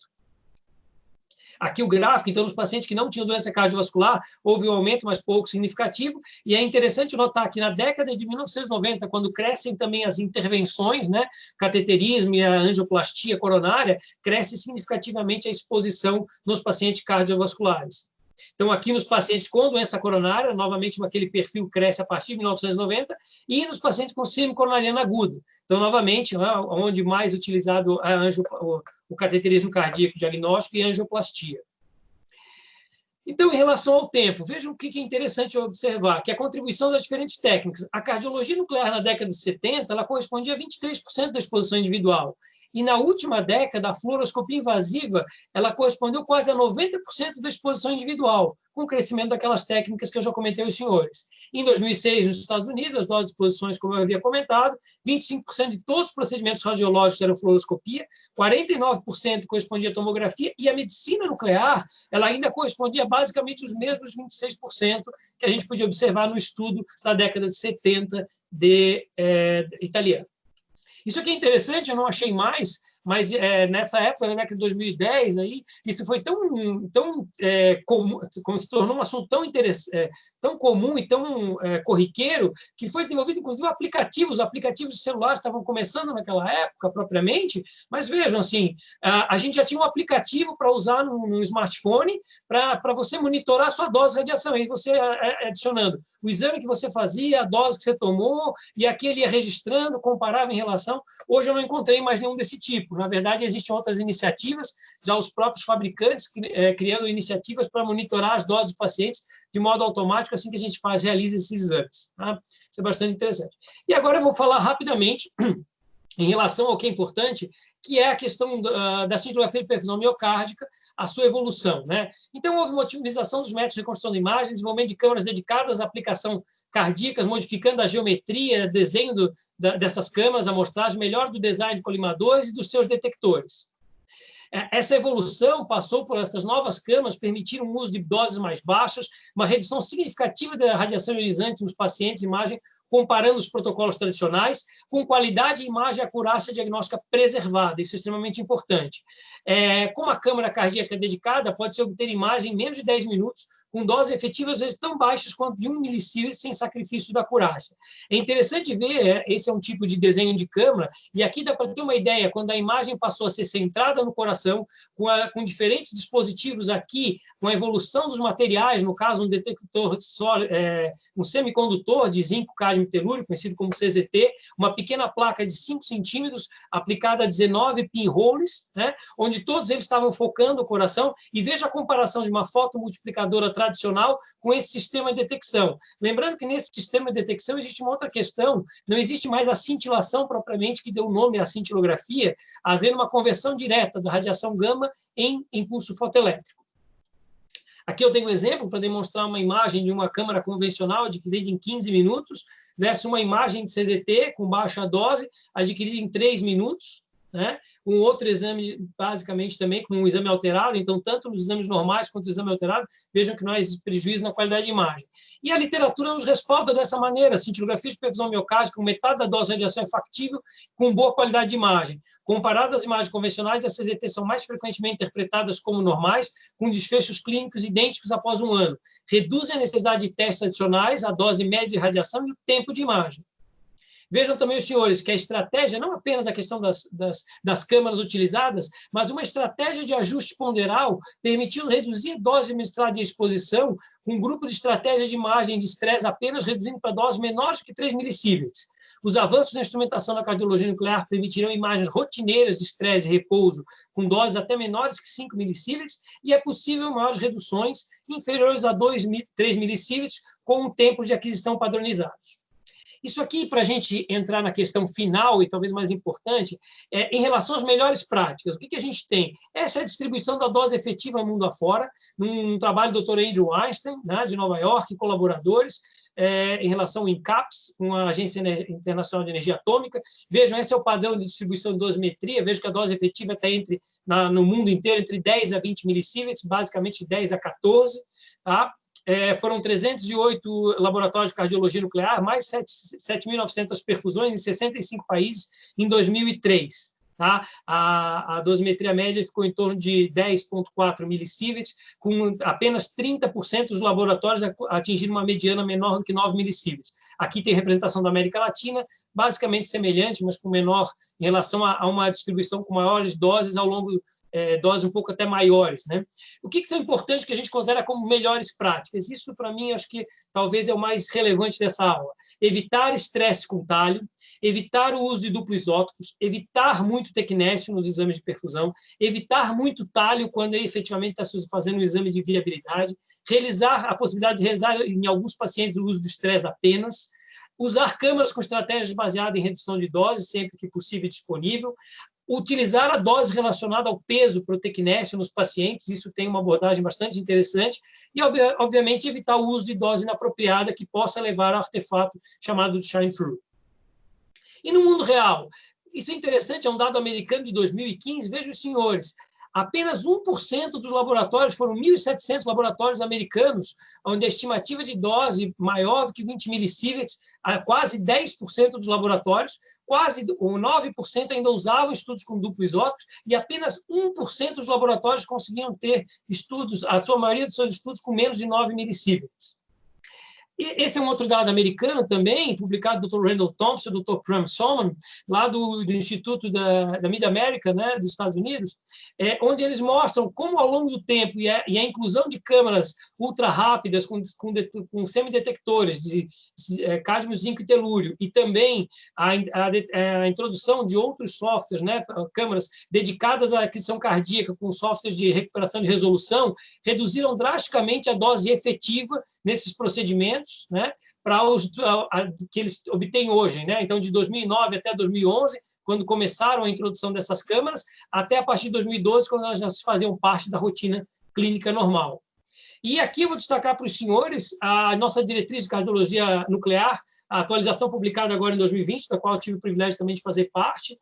Aqui o gráfico, então, nos pacientes que não tinham doença cardiovascular, houve um aumento, mas pouco significativo, e é interessante notar que na década de 1990, quando crescem também as intervenções, né, cateterismo e a angioplastia coronária, cresce significativamente a exposição nos pacientes cardiovasculares. Então, aqui nos pacientes com doença coronária, novamente aquele perfil cresce a partir de 1990, e nos pacientes com síndrome coronariana aguda. Então, novamente, onde mais utilizado o cateterismo cardíaco diagnóstico e a angioplastia. Então, em relação ao tempo, vejam o que é interessante observar, que a contribuição das diferentes técnicas. A cardiologia nuclear na década de 70, ela correspondia a 23% da exposição individual. E na última década, a fluoroscopia invasiva, ela correspondeu quase a 90% da exposição individual, com o crescimento daquelas técnicas que eu já comentei aos senhores. Em 2006, nos Estados Unidos, as doses de exposições, como eu havia comentado, 25% de todos os procedimentos radiológicos eram fluoroscopia, 49% correspondia à tomografia, e a medicina nuclear, ela ainda correspondia basicamente os mesmos 26% que a gente podia observar no estudo da década de 70 italiano. Isso aqui é interessante, eu não achei mais, mas nessa época, na década de 2010, aí, isso foi tão comum, se tornou um assunto tão interessante, tão comum e tão corriqueiro, que foi desenvolvido, inclusive, aplicativos. Os aplicativos de celular estavam começando naquela época, propriamente, mas vejam, assim, a gente já tinha um aplicativo para usar no smartphone para você monitorar a sua dose de radiação. Aí você adicionando o exame que você fazia, a dose que você tomou, e aqui ele ia registrando, comparava em relação. Hoje eu não encontrei mais nenhum desse tipo. Na verdade, existem outras iniciativas, já os próprios fabricantes criando iniciativas para monitorar as doses dos pacientes de modo automático, assim que a gente realiza esses exames. Tá? Isso é bastante interessante. E agora eu vou falar rapidamente em relação ao que é importante, que é a questão da cintilografia de perfusão miocárdica, a sua evolução, né? Então, houve uma otimização dos métodos de reconstrução de imagem, desenvolvimento de câmeras dedicadas à aplicação cardíacas, modificando a geometria, desenho dessas câmeras, a amostragem melhor do design de colimadores e dos seus detectores. Essa evolução passou por essas novas câmeras, permitiram o uso de doses mais baixas, uma redução significativa da radiação ionizante nos pacientes, imagem comparando os protocolos tradicionais, com qualidade, imagem e acurácia diagnóstica preservada. Isso é extremamente importante. Com a câmara cardíaca dedicada, pode-se obter imagem em menos de 10 minutos, com doses efetivas, às vezes, tão baixas quanto de 1 milisievert, sem sacrifício da acurácia. É interessante ver, esse é um tipo de desenho de câmara, e aqui dá para ter uma ideia, quando a imagem passou a ser centrada no coração, com diferentes dispositivos aqui, com a evolução dos materiais, no caso, um detector, um semicondutor de zinco, cádmio telúrico, conhecido como CZT, uma pequena placa de 5 centímetros, aplicada a 19 pinholes, né, onde todos eles estavam focando o coração, e veja a comparação de uma fotomultiplicadora tradicional com esse sistema de detecção. Lembrando que nesse sistema de detecção existe uma outra questão, não existe mais a cintilação propriamente, que deu o nome à cintilografia, havendo uma conversão direta da radiação gama em impulso fotoelétrico. Aqui eu tenho um exemplo para demonstrar uma imagem de uma câmara convencional adquirida em 15 minutos, versus uma imagem de CZT com baixa dose, adquirida em 3 minutos. Né? Um outro exame, basicamente, também com um exame alterado, então, tanto nos exames normais quanto no exame alterado, vejam que não há prejuízo na qualidade de imagem. E a literatura nos respalda dessa maneira, cintilografia de perfusão miocárdica, com metade da dose de radiação é factível, com boa qualidade de imagem. Comparado às imagens convencionais, as CZT são mais frequentemente interpretadas como normais, com desfechos clínicos idênticos após um ano. Reduzem a necessidade de testes adicionais, a dose média de radiação e o tempo de imagem. Vejam também, os senhores, que a estratégia, não apenas a questão das câmaras utilizadas, mas uma estratégia de ajuste ponderal permitiu reduzir a dose administrada de exposição com um grupo de estratégias de imagem de estresse apenas reduzindo para doses menores que 3 milissieverts. Os avanços na instrumentação da cardiologia nuclear permitirão imagens rotineiras de estresse e repouso com doses até menores que 5 milissieverts e é possível maiores reduções inferiores a 3 milissieverts com tempos de aquisição padronizados. Isso aqui, para a gente entrar na questão final, e talvez mais importante, em relação às melhores práticas. O que a gente tem? Essa é a distribuição da dose efetiva mundo afora, num trabalho do Dr. Andrew Einstein, né, de Nova York, e colaboradores, em relação ao INCAPS, uma agência internacional de energia atômica. Vejam, esse é o padrão de distribuição de dosimetria. Vejo que a dose efetiva está no mundo inteiro entre 10 a 20 milissieverts, basicamente 10 a 14, tá? Foram 308 laboratórios de cardiologia nuclear, mais 7.900 perfusões em 65 países em 2003. Tá? A dosimetria média ficou em torno de 10,4 milissieverts, com apenas 30% dos laboratórios atingindo uma mediana menor do que 9 milissieverts. Aqui tem representação da América Latina, basicamente semelhante, mas com menor em relação a uma distribuição com maiores doses ao longo doses um pouco até maiores, né? O que são importantes que a gente considera como melhores práticas? Isso, para mim, acho que talvez é o mais relevante dessa aula. Evitar estresse com talho, evitar o uso de duplo isótopos, evitar muito tecnésio nos exames de perfusão, evitar muito talho quando efetivamente está fazendo um exame de viabilidade, realizar a possibilidade de realizar, em alguns pacientes, o uso do estresse apenas, usar câmaras com estratégias baseadas em redução de dose, sempre que possível e disponível, utilizar a dose relacionada ao peso protecnésio nos pacientes, isso tem uma abordagem bastante interessante, e, obviamente, evitar o uso de dose inapropriada que possa levar a artefato chamado de shine-through. E no mundo real, isso é interessante, é um dado americano de 2015, vejam os senhores, Apenas 1% dos laboratórios, foram 1.700 laboratórios americanos, onde a estimativa de dose maior do que 20 millisieverts, quase 10% dos laboratórios, quase 9% ainda usavam estudos com duplo isótopos, e apenas 1% dos laboratórios conseguiam ter estudos, a sua maioria dos seus estudos com menos de 9 millisieverts. Esse é um outro dado americano também, publicado do Dr. Randall Thompson e do Dr. Pram Solomon, lá do Instituto da Mid-América, né, dos Estados Unidos, onde eles mostram como, ao longo do tempo, e a inclusão de câmaras ultra rápidas com semidetectores de cádmio, zinco e telúrio, e também a introdução de outros softwares, né, câmaras dedicadas à aquisição cardíaca, com softwares de recuperação de resolução, reduziram drasticamente a dose efetiva nesses procedimentos, né, para os que eles obtêm hoje, né? Então, de 2009 até 2011, quando começaram a introdução dessas câmaras, até a partir de 2012, quando elas já faziam parte da rotina clínica normal. E aqui eu vou destacar para os senhores a nossa diretriz de cardiologia nuclear, a atualização publicada agora em 2020, da qual eu tive o privilégio também de fazer parte,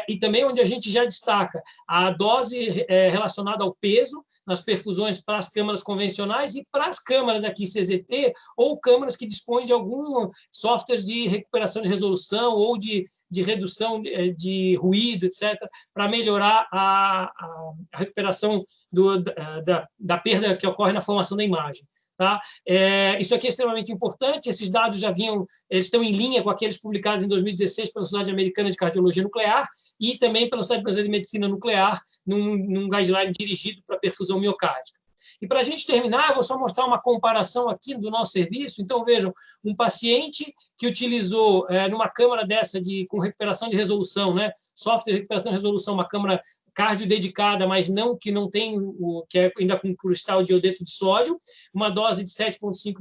e também onde a gente já destaca a dose relacionada ao peso nas perfusões para as câmaras convencionais e para as câmaras aqui CZT, ou câmaras que dispõem de algum software de recuperação de resolução ou de redução de ruído, etc., para melhorar a recuperação da perda que ocorre na formação da imagem. Tá? Isso aqui é extremamente importante, esses dados eles estão em linha com aqueles publicados em 2016 pela Sociedade Americana de Cardiologia Nuclear e também pela Sociedade Brasileira de Medicina Nuclear, num guideline dirigido para perfusão miocárdica. E para a gente terminar, eu vou só mostrar uma comparação aqui do nosso serviço. Então, vejam, um paciente que utilizou numa câmara dessa com recuperação de resolução, né, software de recuperação de resolução, uma câmara cardio dedicada, mas que não tem que é ainda com cristal de iodeto de sódio, uma dose de 7,5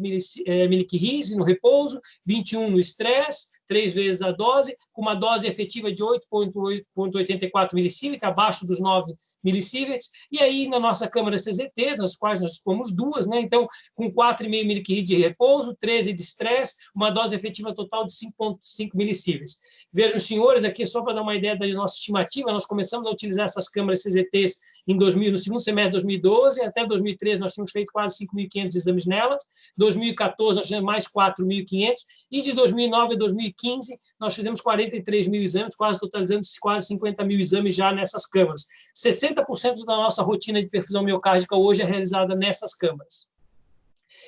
miliquirris no repouso, 21 no estresse, 3 vezes a dose, com uma dose efetiva de 8,84 millisieverts, abaixo dos 9 millisieverts, e aí na nossa câmara CZT, nas quais nós dispomos duas, né? Então, com 4,5 miliquirris de repouso, 13 de estresse, uma dose efetiva total de 5,5 millisieverts. Vejam, senhores, aqui só para dar uma ideia da nossa estimativa, nós começamos a utilizar essas câmaras CZTs no segundo semestre de 2012, até 2013 nós tínhamos feito quase 5.500 exames nelas, 2014 nós fizemos mais 4.500, e de 2009 a 2015 nós fizemos 43 mil exames, quase totalizando quase 50 mil exames já nessas câmaras. 60% da nossa rotina de perfusão miocárdica hoje é realizada nessas câmaras.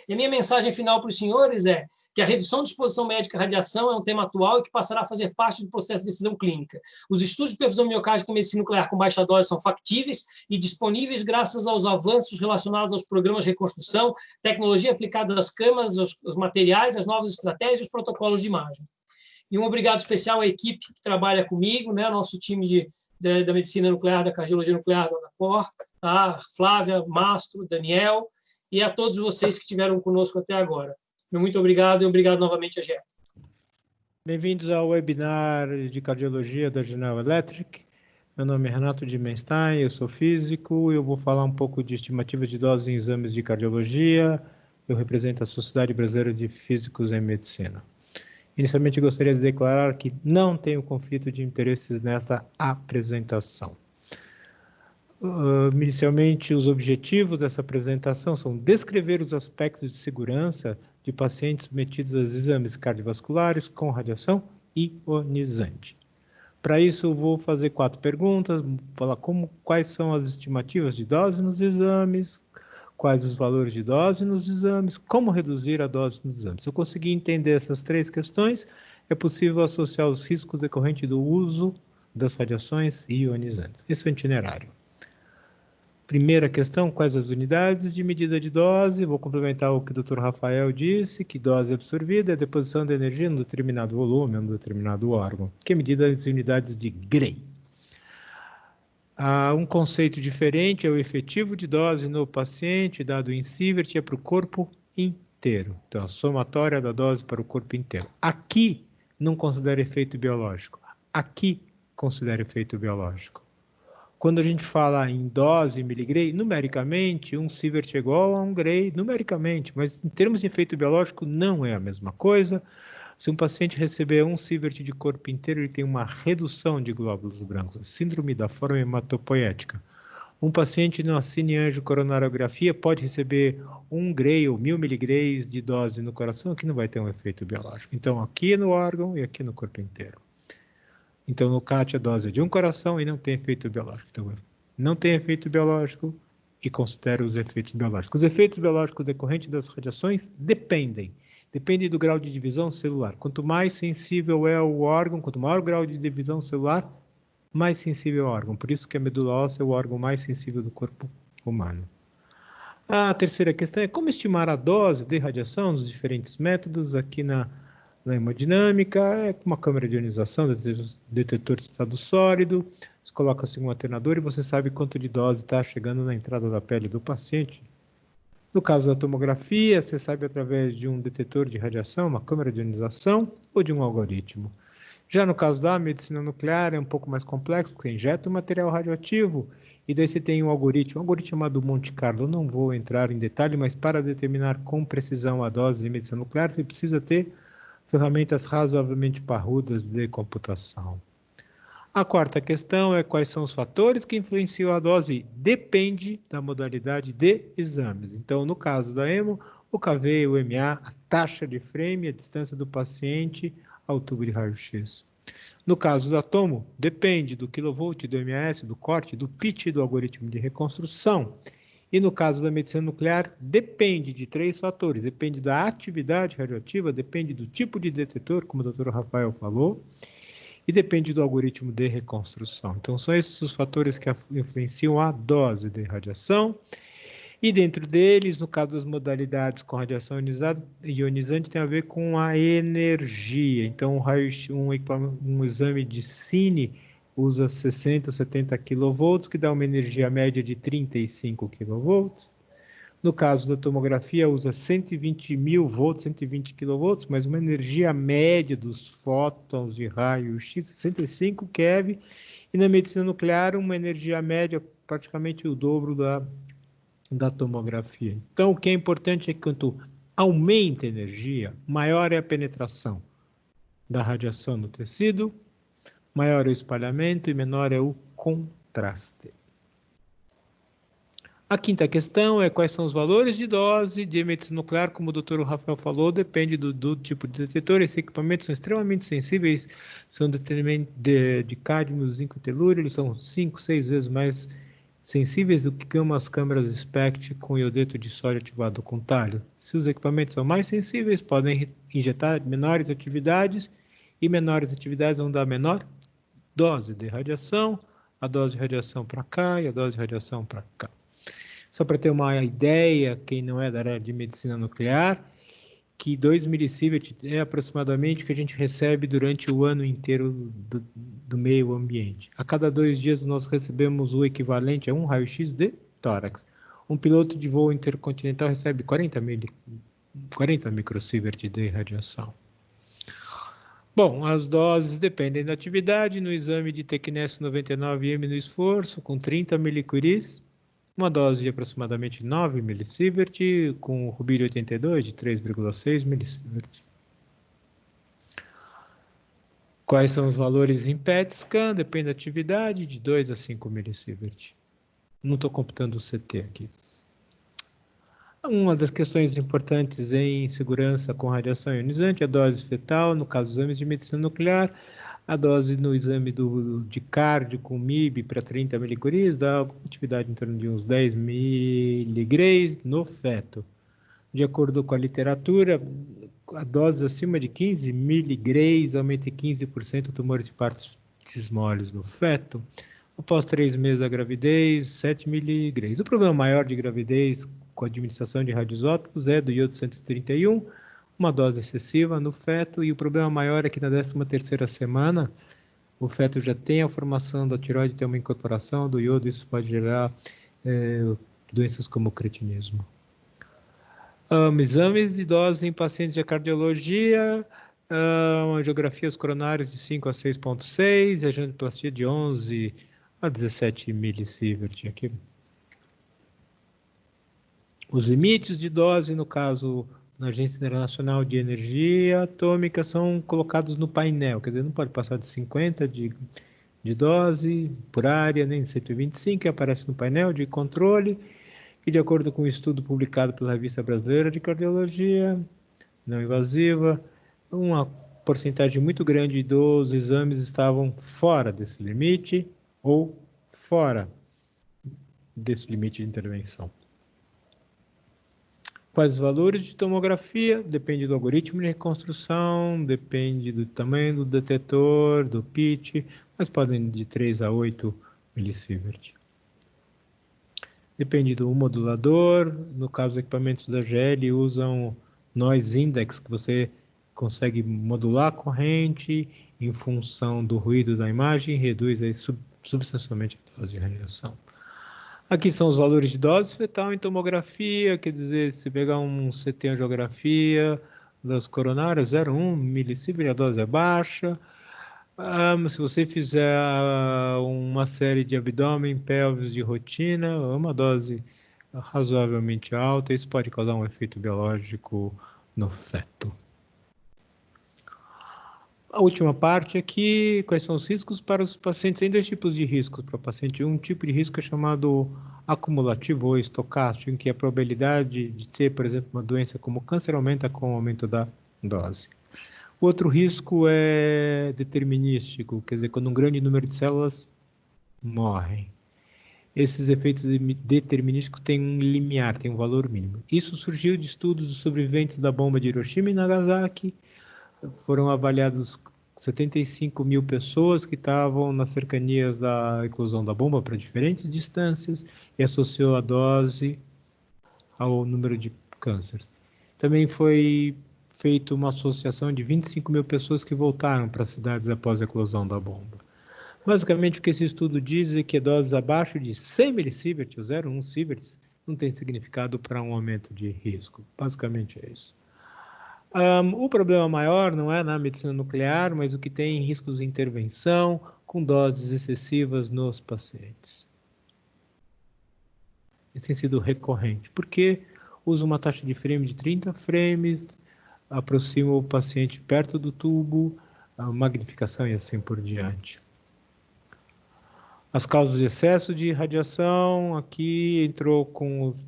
E a minha mensagem final para os senhores é que a redução de exposição médica à radiação é um tema atual e que passará a fazer parte do processo de decisão clínica. Os estudos de perfusão miocárdica em medicina nuclear com baixa dose são factíveis e disponíveis graças aos avanços relacionados aos programas de reconstrução, tecnologia aplicada às câmaras, aos materiais, às novas estratégias e os protocolos de imagem. E um obrigado especial à equipe que trabalha comigo, né, nosso time da medicina nuclear, da cardiologia nuclear da UNACOR, a Flávia, Mastro, Daniel, e a todos vocês que estiveram conosco até agora. Muito obrigado e obrigado novamente a GE. Bem-vindos ao webinar de cardiologia da General Electric. Meu nome é Renato Dimenstein, eu sou físico e eu vou falar um pouco de estimativas de doses em exames de cardiologia. Eu represento a Sociedade Brasileira de Físicos em Medicina. Inicialmente, gostaria de declarar que não tenho conflito de interesses nesta apresentação. Inicialmente, os objetivos dessa apresentação são descrever os aspectos de segurança de pacientes submetidos aos exames cardiovasculares com radiação ionizante. Para isso, eu vou fazer 4 perguntas, falar quais são as estimativas de dose nos exames, quais os valores de dose nos exames, como reduzir a dose nos exames. Se eu conseguir entender essas 3 questões, é possível associar os riscos decorrentes do uso das radiações ionizantes. Esse é o itinerário. Primeira questão, quais as unidades de medida de dose? Vou complementar o que o Dr. Rafael disse, que dose absorvida é a deposição de energia num determinado volume, num determinado órgão, que é medida das unidades de Gray. Um conceito diferente é o efetivo de dose no paciente, dado em sievert, é para o corpo inteiro. Então, a somatória da dose para o corpo inteiro. Aqui, não considera efeito biológico. Aqui, considera efeito biológico. Quando a gente fala em dose miligray, numericamente, um sievert é igual a um Gray, numericamente, mas em termos de efeito biológico, não é a mesma coisa. Se um paciente receber um sievert de corpo inteiro, ele tem uma redução de glóbulos brancos, síndrome da forma hematopoética. Um paciente na cineangiocoronariografia pode receber 1 Gray ou 1000 miligramas de dose no coração, que não vai ter um efeito biológico. Então, aqui no órgão e aqui no corpo inteiro. Então, no CAT, a dose é de um coração e não tem efeito biológico. Então, não tem efeito biológico e considera os efeitos biológicos. Os efeitos biológicos decorrentes das radiações dependem do grau de divisão celular. Quanto mais sensível é o órgão, quanto maior o grau de divisão celular, mais sensível é o órgão. Por isso que a medula óssea é o órgão mais sensível do corpo humano. A terceira questão é como estimar a dose de radiação nos diferentes métodos. Aqui na hemodinâmica, é com uma câmera de ionização, detetor de estado sólido. Você coloca-se um alternador e você sabe quanto de dose está chegando na entrada da pele do paciente. No caso da tomografia, você sabe através de um detetor de radiação, uma câmera de ionização ou de um algoritmo. Já no caso da medicina nuclear é um pouco mais complexo, porque você injeta um material radioativo e daí você tem um algoritmo chamado Monte Carlo. Eu não vou entrar em detalhe, mas para determinar com precisão a dose de medicina nuclear, você precisa ter ferramentas razoavelmente parrudas de computação. A quarta questão é quais são os fatores que influenciam a dose. Depende da modalidade de exames. Então, no caso da hemo, o KV, o MA, a taxa de frame, a distância do paciente ao tubo de raio-x. No caso da tomo, depende do quilovolt, do MS, do corte, do pitch do algoritmo de reconstrução. E no caso da medicina nuclear, depende de 3 fatores. Depende da atividade radioativa, depende do tipo de detetor, como o Dr. Rafael falou, e depende do algoritmo de reconstrução. Então, são esses os fatores que influenciam a dose de radiação. E dentro deles, no caso das modalidades com radiação ionizante, tem a ver com a energia. Então, um exame de cine usa 60 ou 70 kV, que dá uma energia média de 35 kV. No caso da tomografia, usa 120 mil volts, 120 kV, mas uma energia média dos fótons de raio-x, 65 keV. E na medicina nuclear, uma energia média praticamente o dobro da tomografia. Então, o que é importante é que quanto aumenta a energia, maior é a penetração da radiação no tecido, maior é o espalhamento e menor é o contraste. A quinta questão é quais são os valores de dose de medicina nuclear, como o Dr. Rafael falou, depende do tipo de detetor. Esses equipamentos são extremamente sensíveis, são de cádmio, zinco e telúrio, eles são 5, 6 vezes mais sensíveis do que umas câmeras SPECT com iodeto de sódio ativado com talho. Se os equipamentos são mais sensíveis, podem injetar menores atividades, e menores atividades vão dar menor dose de radiação, a dose de radiação para cá e a dose de radiação para cá. Só para ter uma ideia, quem não é da área de medicina nuclear, que 2 milisievert é aproximadamente o que a gente recebe durante o ano inteiro do meio ambiente. A cada 2 dias nós recebemos o equivalente a um raio-x de tórax. Um piloto de voo intercontinental recebe 40 microsievert de radiação. Bom, as doses dependem da atividade. No exame de Tecnes 99M no esforço, com 30 milicuries, uma dose de aproximadamente 9 milisievert, com o rubídio 82 de 3,6 milisievert. Quais são os valores em PET scan? Depende da atividade, de 2 a 5 milisievert. Não estou computando o CT aqui. Uma das questões importantes em segurança com radiação ionizante é a dose fetal, no caso dos exames de medicina nuclear. A dose no exame de cardio com MIB para 30 milicuries dá atividade em torno de uns 10 miligramas no feto. De acordo com a literatura, a dose acima de 15 miligramas aumenta em 15% o tumor de partes moles no feto. Após 3 meses da gravidez, 7 miligramas. O problema maior de gravidez com a administração de radioisótopos é do iodo 131, uma dose excessiva no feto, e o problema maior é que na 13ª semana o feto já tem a formação da tireoide, tem uma incorporação do iodo, isso pode gerar doenças como o cretinismo. Exames de dose em pacientes de cardiologia, angiografias coronárias de 5 a 6,6, angioplastia de 11 a 17 milisievert aqui. Os limites de dose, no caso na Agência Internacional de Energia Atômica, são colocados no painel, quer dizer, não pode passar de 50 de de dose por área, nem 125, que aparece no painel de controle, e de acordo com um estudo publicado pela Revista Brasileira de Cardiologia Não Invasiva, uma porcentagem muito grande dos exames estavam fora desse limite ou fora desse limite de intervenção. Quais os valores de tomografia? Depende do algoritmo de reconstrução, depende do tamanho do detetor, do pitch, mas podem de 3 a 8 milisievert. Depende do modulador, no caso, equipamentos da GL usam noise index, que você consegue modular a corrente em função do ruído da imagem e reduz aí substancialmente a dose de radiação. Aqui são os valores de dose fetal em tomografia, quer dizer, se pegar um CT angiografia das coronárias, 0,1 milisievert, a dose é baixa. Se você fizer uma série de abdômen, pelvis de rotina, uma dose razoavelmente alta, isso pode causar um efeito biológico no feto. A última parte aqui, quais são os riscos para os pacientes? Tem dois tipos de riscos para o paciente. Um tipo de risco é chamado acumulativo ou estocástico, em que a probabilidade de ter, por exemplo, uma doença como câncer aumenta com o aumento da dose. O outro risco é determinístico, quer dizer, quando um grande número de células morrem. Esses efeitos determinísticos têm um limiar, têm um valor mínimo. Isso surgiu de estudos dos sobreviventes da bomba de Hiroshima e Nagasaki. Foram avaliados 75 mil pessoas que estavam nas cercanias da eclosão da bomba para diferentes distâncias e associou a dose ao número de cânceres. Também foi feita uma associação de 25 mil pessoas que voltaram para as cidades após a eclosão da bomba. Basicamente, o que esse estudo diz é que doses abaixo de 100 milisievert, ou 0,1 sieverts, não tem significado para um aumento de risco. Basicamente é isso. O problema maior não é na medicina nuclear, mas o que tem riscos de intervenção com doses excessivas nos pacientes. Isso tem sido recorrente, porque usa uma taxa de frame de 30 frames, aproxima o paciente perto do tubo, a magnificação e assim por diante. As causas de excesso de radiação, aqui entrou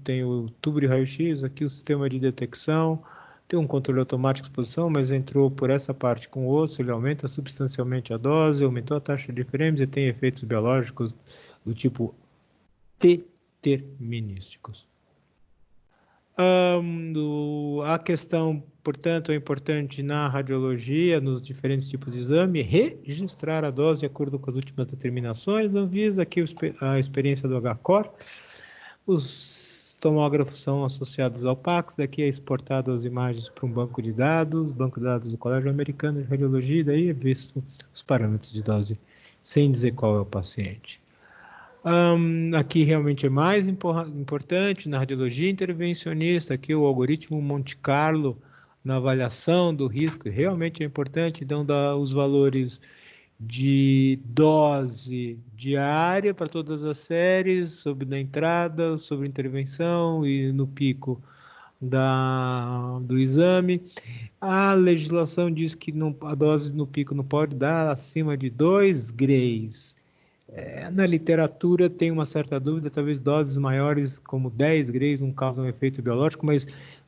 tem o tubo de raio-x, aqui o sistema de detecção, tem um controle automático de exposição, mas entrou por essa parte com o osso, ele aumenta substancialmente a dose, aumentou a taxa de frames e tem efeitos biológicos do tipo determinísticos. A questão, portanto, é importante na radiologia, nos diferentes tipos de exame, registrar a dose de acordo com as últimas determinações da Anvisa, aqui a experiência do HCOR. Os tomógrafos são associados ao PACS, daqui é exportado as imagens para um banco de dados do Colégio Americano de Radiologia, e daí é visto os parâmetros de dose, sem dizer qual é o paciente. Aqui realmente é mais importante na radiologia intervencionista, aqui o algoritmo Monte Carlo na avaliação do risco realmente é importante, então dá os valores de dose diária para todas as séries, sobre na entrada, sobre intervenção e no pico do exame. A legislação diz que a dose no pico não pode dar acima de 2 grays. Na literatura tem uma certa dúvida, talvez doses maiores como 10 grays não causam efeito biológico, mas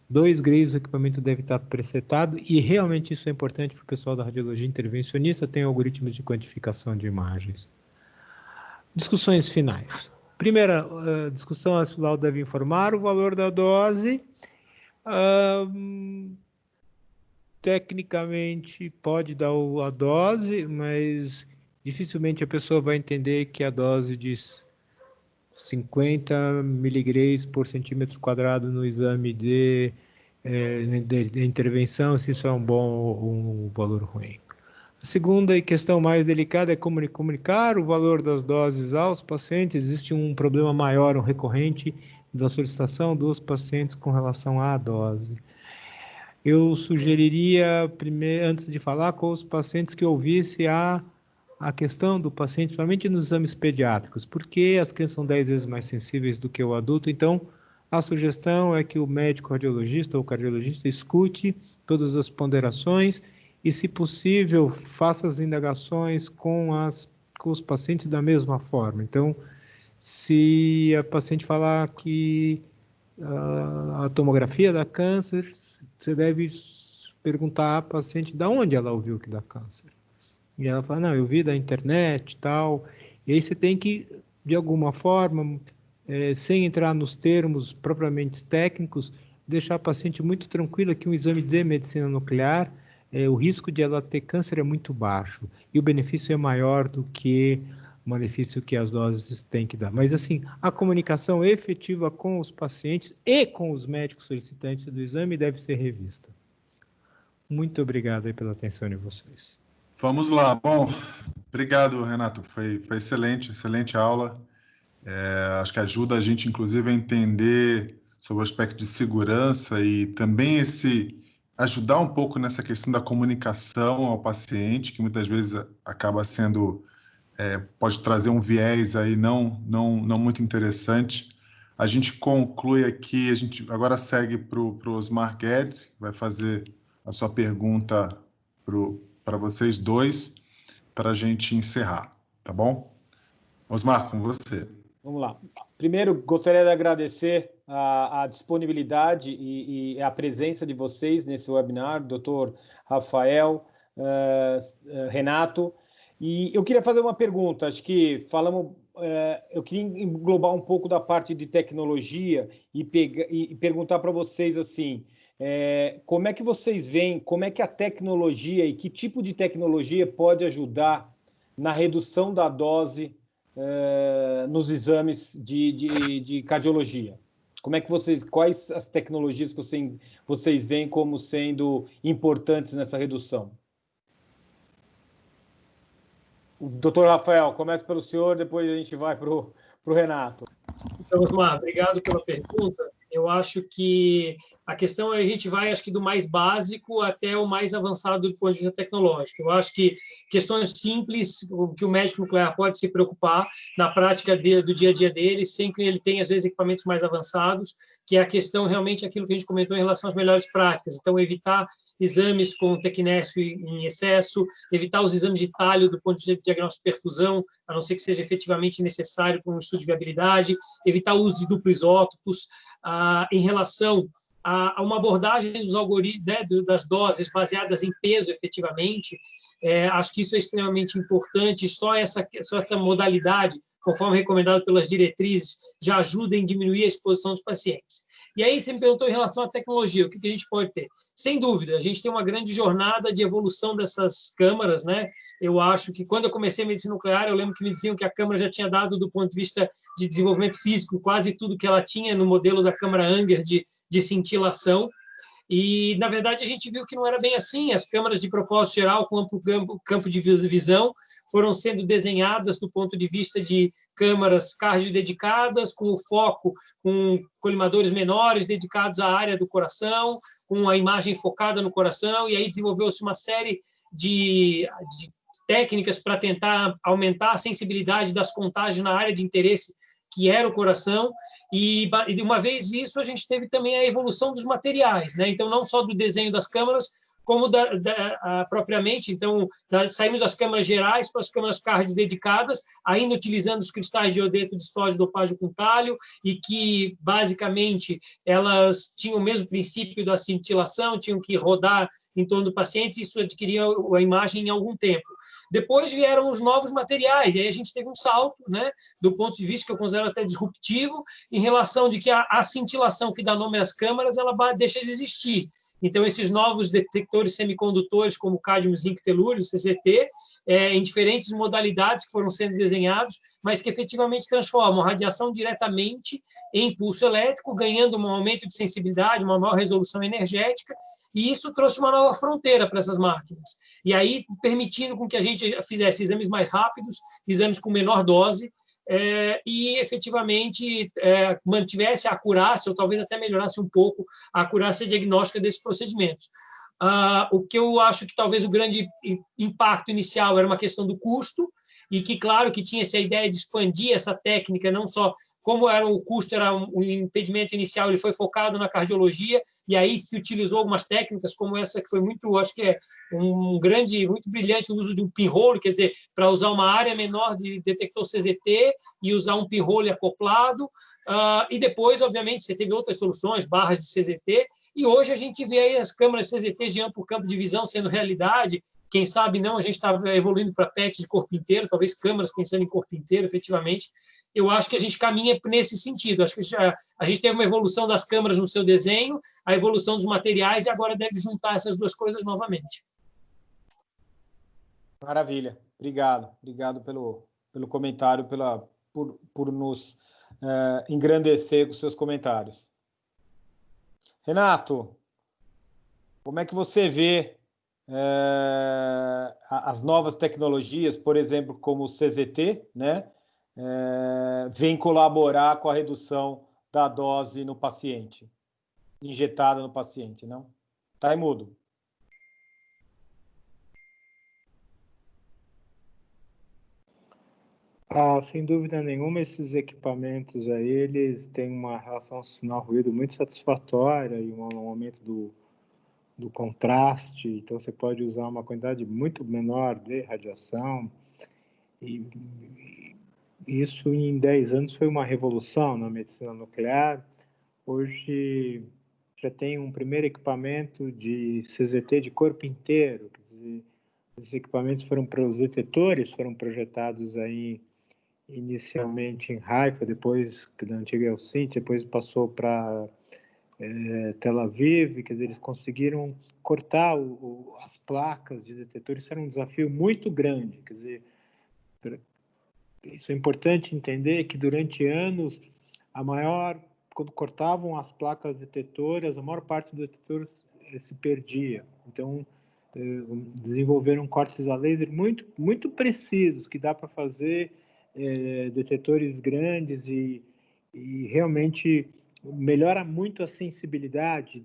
2 grays o equipamento deve estar presetado e realmente isso é importante para o pessoal da radiologia intervencionista, tem algoritmos de quantificação de imagens. Discussões finais. Primeira discussão, a laudo deve informar o valor da dose. Tecnicamente pode dar a dose, mas dificilmente a pessoa vai entender que a dose de 50 miligrays por centímetro quadrado no exame de intervenção, se isso é um bom ou um valor ruim. A segunda questão mais delicada é como comunicar o valor das doses aos pacientes. Existe um problema maior, um recorrente da solicitação dos pacientes com relação à dose. Eu sugeriria, primeiro, antes de falar com os pacientes, que ouvisse a questão do paciente, principalmente nos exames pediátricos, porque as crianças são 10 vezes mais sensíveis do que o adulto, então a sugestão é que o médico radiologista ou cardiologista escute todas as ponderações e, se possível, faça as indagações com as com os pacientes da mesma forma. Então, se a paciente falar que a tomografia dá câncer, você deve perguntar à paciente de onde ela ouviu que dá câncer. E ela fala, não, eu vi da internet e tal. E aí você tem que, de alguma forma, sem entrar nos termos propriamente técnicos, deixar a paciente muito tranquila que um exame de medicina nuclear, o risco de ela ter câncer é muito baixo. E o benefício é maior do que o malefício que as doses têm que dar. Mas, assim, a comunicação efetiva com os pacientes e com os médicos solicitantes do exame deve ser revista. Muito obrigado aí pela atenção de vocês. Vamos lá. Bom, obrigado, Renato. Foi excelente, excelente aula. Acho que ajuda a gente, inclusive, a entender sobre o aspecto de segurança e também ajudar um pouco nessa questão da comunicação ao paciente, que muitas vezes acaba sendo, pode trazer um viés aí não muito interessante. A gente conclui aqui, a gente agora segue para o Osmar Guedes, que vai fazer a sua pergunta para vocês dois, para a gente encerrar, tá bom? Osmar, com você. Vamos lá. Primeiro, gostaria de agradecer a disponibilidade e a presença de vocês nesse webinar, Dr. Rafael, Renato. E eu queria fazer uma pergunta, acho que eu queria englobar um pouco da parte de tecnologia e perguntar para vocês assim, como é que vocês veem, como é que a tecnologia e que tipo de tecnologia pode ajudar na redução da dose nos exames de cardiologia? Quais as tecnologias que vocês veem como sendo importantes nessa redução? O doutor Rafael, começa pelo senhor, depois a gente vai para o Renato. Então, Osmar, obrigado pela pergunta. Eu acho que a questão a gente vai, acho que do mais básico até o mais avançado do ponto de vista tecnológico. Eu acho que questões simples que o médico nuclear pode se preocupar na prática do dia a dia dele, sem que ele tenha, às vezes, equipamentos mais avançados, que é a questão realmente aquilo que a gente comentou em relação às melhores práticas. Então, evitar exames com tecnécio em excesso, evitar os exames de talho do ponto de vista de diagnóstico de perfusão, a não ser que seja efetivamente necessário para um estudo de viabilidade, evitar o uso de duplos isótopos, em relação a uma abordagem dos algoritmos, né, das doses baseadas em peso, efetivamente. Acho que isso é extremamente importante. Só essa modalidade, conforme recomendado pelas diretrizes, já ajuda em diminuir a exposição dos pacientes. E aí, você me perguntou em relação à tecnologia, o que a gente pode ter? Sem dúvida, a gente tem uma grande jornada de evolução dessas câmaras, né? Eu acho que, quando eu comecei a medicina nuclear, eu lembro que me diziam que a câmara já tinha dado, do ponto de vista de desenvolvimento físico, quase tudo que ela tinha no modelo da câmara Anger de cintilação. E, na verdade, a gente viu que não era bem assim. As câmaras de propósito geral com amplo campo de visão foram sendo desenhadas do ponto de vista de câmaras cardiodedicadas, com o foco, com colimadores menores dedicados à área do coração, com a imagem focada no coração, e aí desenvolveu-se uma série de técnicas para tentar aumentar a sensibilidade das contagens na área de interesse, que era o coração, e de uma vez isso, a gente teve também a evolução dos materiais, né? Então, não só do desenho das câmaras, como propriamente. Então, saímos das câmaras gerais para as câmaras cardiodedicadas, ainda utilizando os cristais de iodeto de sódio dopagem com talho, e que, basicamente, elas tinham o mesmo princípio da cintilação, tinham que rodar em torno do paciente, e isso adquiria a imagem em algum tempo. Depois vieram os novos materiais, e aí a gente teve um salto, né, do ponto de vista que eu considero até disruptivo, em relação de que a cintilação que dá nome às câmaras, ela deixa de existir. Então, esses novos detectores semicondutores, como cádmio, zinco, telúrio, CCT, em diferentes modalidades que foram sendo desenhados, mas que efetivamente transformam a radiação diretamente em impulso elétrico, ganhando um aumento de sensibilidade, uma maior resolução energética, e isso trouxe uma nova fronteira para essas máquinas. E aí, permitindo com que a gente fizesse exames mais rápidos, exames com menor dose, e efetivamente mantivesse a acurácia, ou talvez até melhorasse um pouco a acurácia diagnóstica desses procedimentos. O que eu acho que talvez o grande impacto inicial era uma questão do custo, e que, claro, que tinha essa ideia de expandir essa técnica, não só como era o custo, era um impedimento inicial, ele foi focado na cardiologia, e aí se utilizou algumas técnicas, como essa que foi muito, acho que é um grande, muito brilhante, o uso de um pinhole, quer dizer, para usar uma área menor de detector CZT e usar um pinhole acoplado, e depois, obviamente, você teve outras soluções, barras de CZT, e hoje a gente vê aí as câmeras CZT de amplo campo de visão sendo realidade. Quem sabe não, a gente está evoluindo para PET de corpo inteiro, talvez câmeras pensando em corpo inteiro, efetivamente. Eu acho que a gente caminha nesse sentido. Acho que a gente teve uma evolução das câmeras no seu desenho, a evolução dos materiais, e agora deve juntar essas duas coisas novamente. Maravilha. Obrigado. Obrigado pelo comentário, por nos engrandecer com seus comentários. Renato, como é que você vê as novas tecnologias, por exemplo, como o CZT, né, vem colaborar com a redução da dose no paciente, injetada no paciente, não? Tá aí mudo. Sem dúvida nenhuma, esses equipamentos aí, eles têm uma relação sinal-ruído muito satisfatória e um aumento do contraste, então você pode usar uma quantidade muito menor de radiação, e isso em 10 anos foi uma revolução na medicina nuclear. Hoje já tem um primeiro equipamento de CZT de corpo inteiro, quer dizer, os equipamentos os detetores foram projetados aí inicialmente em Haifa, depois da antiga Helsinki, depois passou para Tel Aviv, quer dizer, eles conseguiram cortar as placas de detetores. Isso era um desafio muito grande, quer dizer, isso é importante entender que durante anos, quando cortavam as placas detetoras, a maior parte dos detetores se perdia. Então, desenvolveram cortes a laser muito, muito precisos, que dá para fazer detetores grandes e realmente melhora muito a sensibilidade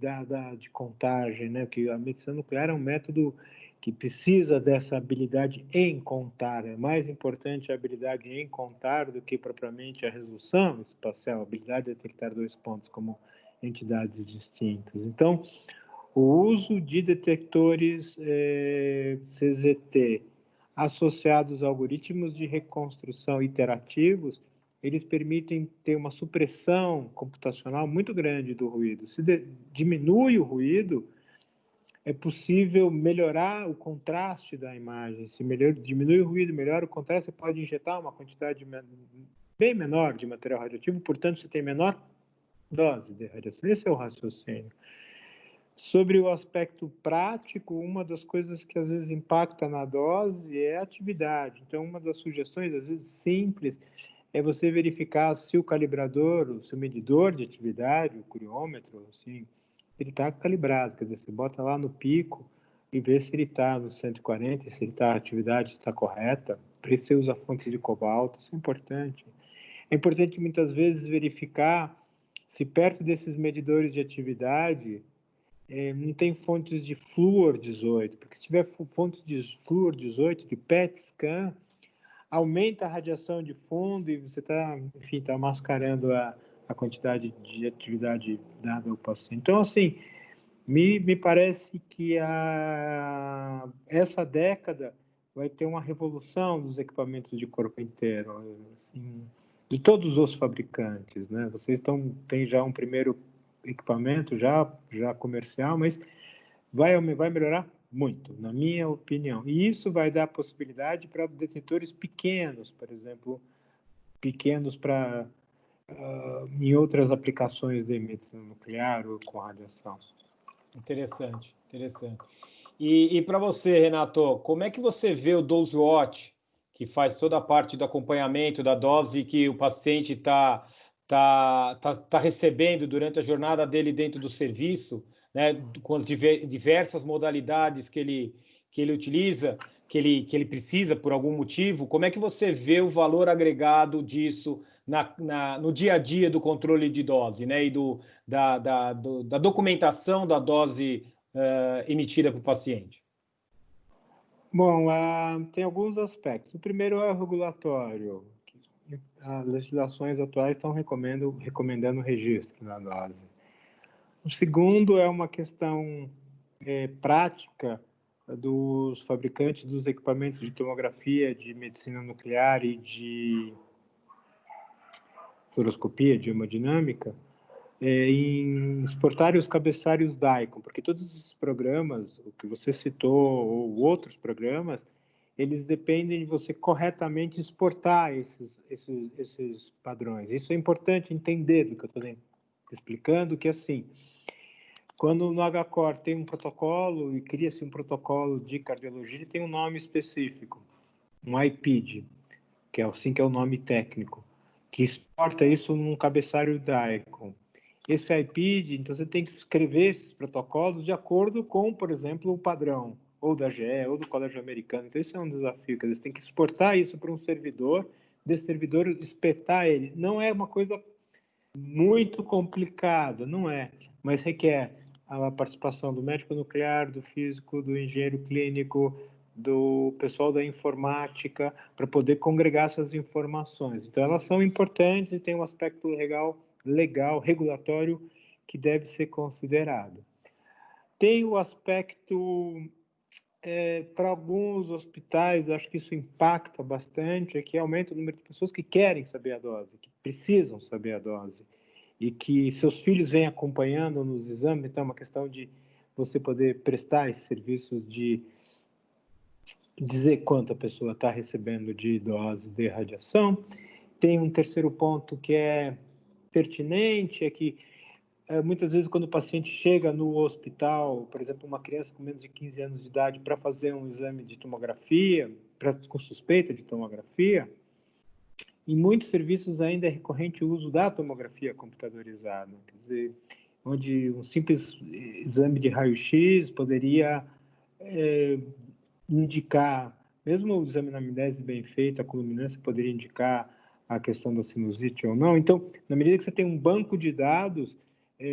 de contagem, né? Porque a medicina nuclear é um método que precisa dessa habilidade em contar. É mais importante a habilidade em contar do que propriamente a resolução espacial, a habilidade de detectar dois pontos como entidades distintas. Então, o uso de detectores CZT associados a algoritmos de reconstrução iterativos, eles permitem ter uma supressão computacional muito grande do ruído. Se diminui o ruído, é possível melhorar o contraste da imagem. Se diminui o ruído, melhora o contraste, você pode injetar uma quantidade bem menor de material radioativo, portanto, você tem menor dose de radiação. Esse é o raciocínio. Sobre o aspecto prático, uma das coisas que às vezes impacta na dose é a atividade. Então, uma das sugestões, às vezes simples, é você verificar se o calibrador, o seu medidor de atividade, o curiômetro, assim, ele está calibrado. Quer dizer, você bota lá no pico e vê se ele está no 140, se a atividade está correta. Por isso você usa fontes de cobalto, isso é importante. É importante muitas vezes verificar se perto desses medidores de atividade não tem fontes de flúor 18, porque se tiver fontes de flúor 18, de PET scan, aumenta a radiação de fundo e você está, enfim, está mascarando a quantidade de atividade dada ao paciente. Então, assim, me parece que essa década vai ter uma revolução dos equipamentos de corpo inteiro, assim, de todos os fabricantes, né? Vocês têm já um primeiro equipamento já comercial, mas vai melhorar muito, na minha opinião. E isso vai dar possibilidade para detetores pequenos, por exemplo, pequenos para em outras aplicações de medicina nuclear ou com radiação. Interessante, interessante. E para você, Renato, como é que você vê o Dose Watch, que faz toda a parte do acompanhamento da dose que o paciente está recebendo durante a jornada dele dentro do serviço, né, com as diversas modalidades que ele utiliza, que ele precisa por algum motivo? Como é que você vê o valor agregado disso no dia a dia do controle de dose, né, e da documentação da dose emitida para o paciente? Bom, tem alguns aspectos. O primeiro é o regulatório. as legislações atuais estão recomendando o registro da dose. O segundo é uma questão prática dos fabricantes dos equipamentos de tomografia, de medicina nuclear e de fluoroscopia, de hemodinâmica, em exportarem os cabeçalhos DICOM, porque todos esses programas, o que você citou, ou outros programas, eles dependem de você corretamente exportar esses padrões. Isso é importante entender do que eu estou explicando, que assim, quando no HCOR tem um protocolo e cria-se um protocolo de cardiologia, ele tem um nome específico, um IPID, que é o nome técnico, que exporta isso num cabeçalho DICOM. Esse IPID, então você tem que escrever esses protocolos de acordo com, por exemplo, o padrão, ou da GE, ou do Colégio Americano. Então isso é um desafio, que eles têm que exportar isso para um servidor, desse servidor espetar ele. Não é uma coisa muito complicada, não é, mas requer a participação do médico nuclear, do físico, do engenheiro clínico, do pessoal da informática, para poder congregar essas informações. Então, elas são importantes e tem um aspecto legal, regulatório, que deve ser considerado. Tem o aspecto, para alguns hospitais, acho que isso impacta bastante, é que aumenta o número de pessoas que querem saber a dose, que precisam saber a dose, e que seus filhos vêm acompanhando nos exames. Então, é uma questão de você poder prestar esses serviços de dizer quanto a pessoa está recebendo de dose de radiação. Tem um terceiro ponto que é pertinente, é que muitas vezes quando o paciente chega no hospital, por exemplo, uma criança com menos de 15 anos de idade, para fazer um exame de tomografia, com suspeita de tomografia, em muitos serviços ainda é recorrente o uso da tomografia computadorizada, quer dizer, onde um simples exame de raio-x poderia indicar, mesmo o exame na anamnese bem feito, a columinância poderia indicar a questão da sinusite ou não. Então, na medida que você tem um banco de dados,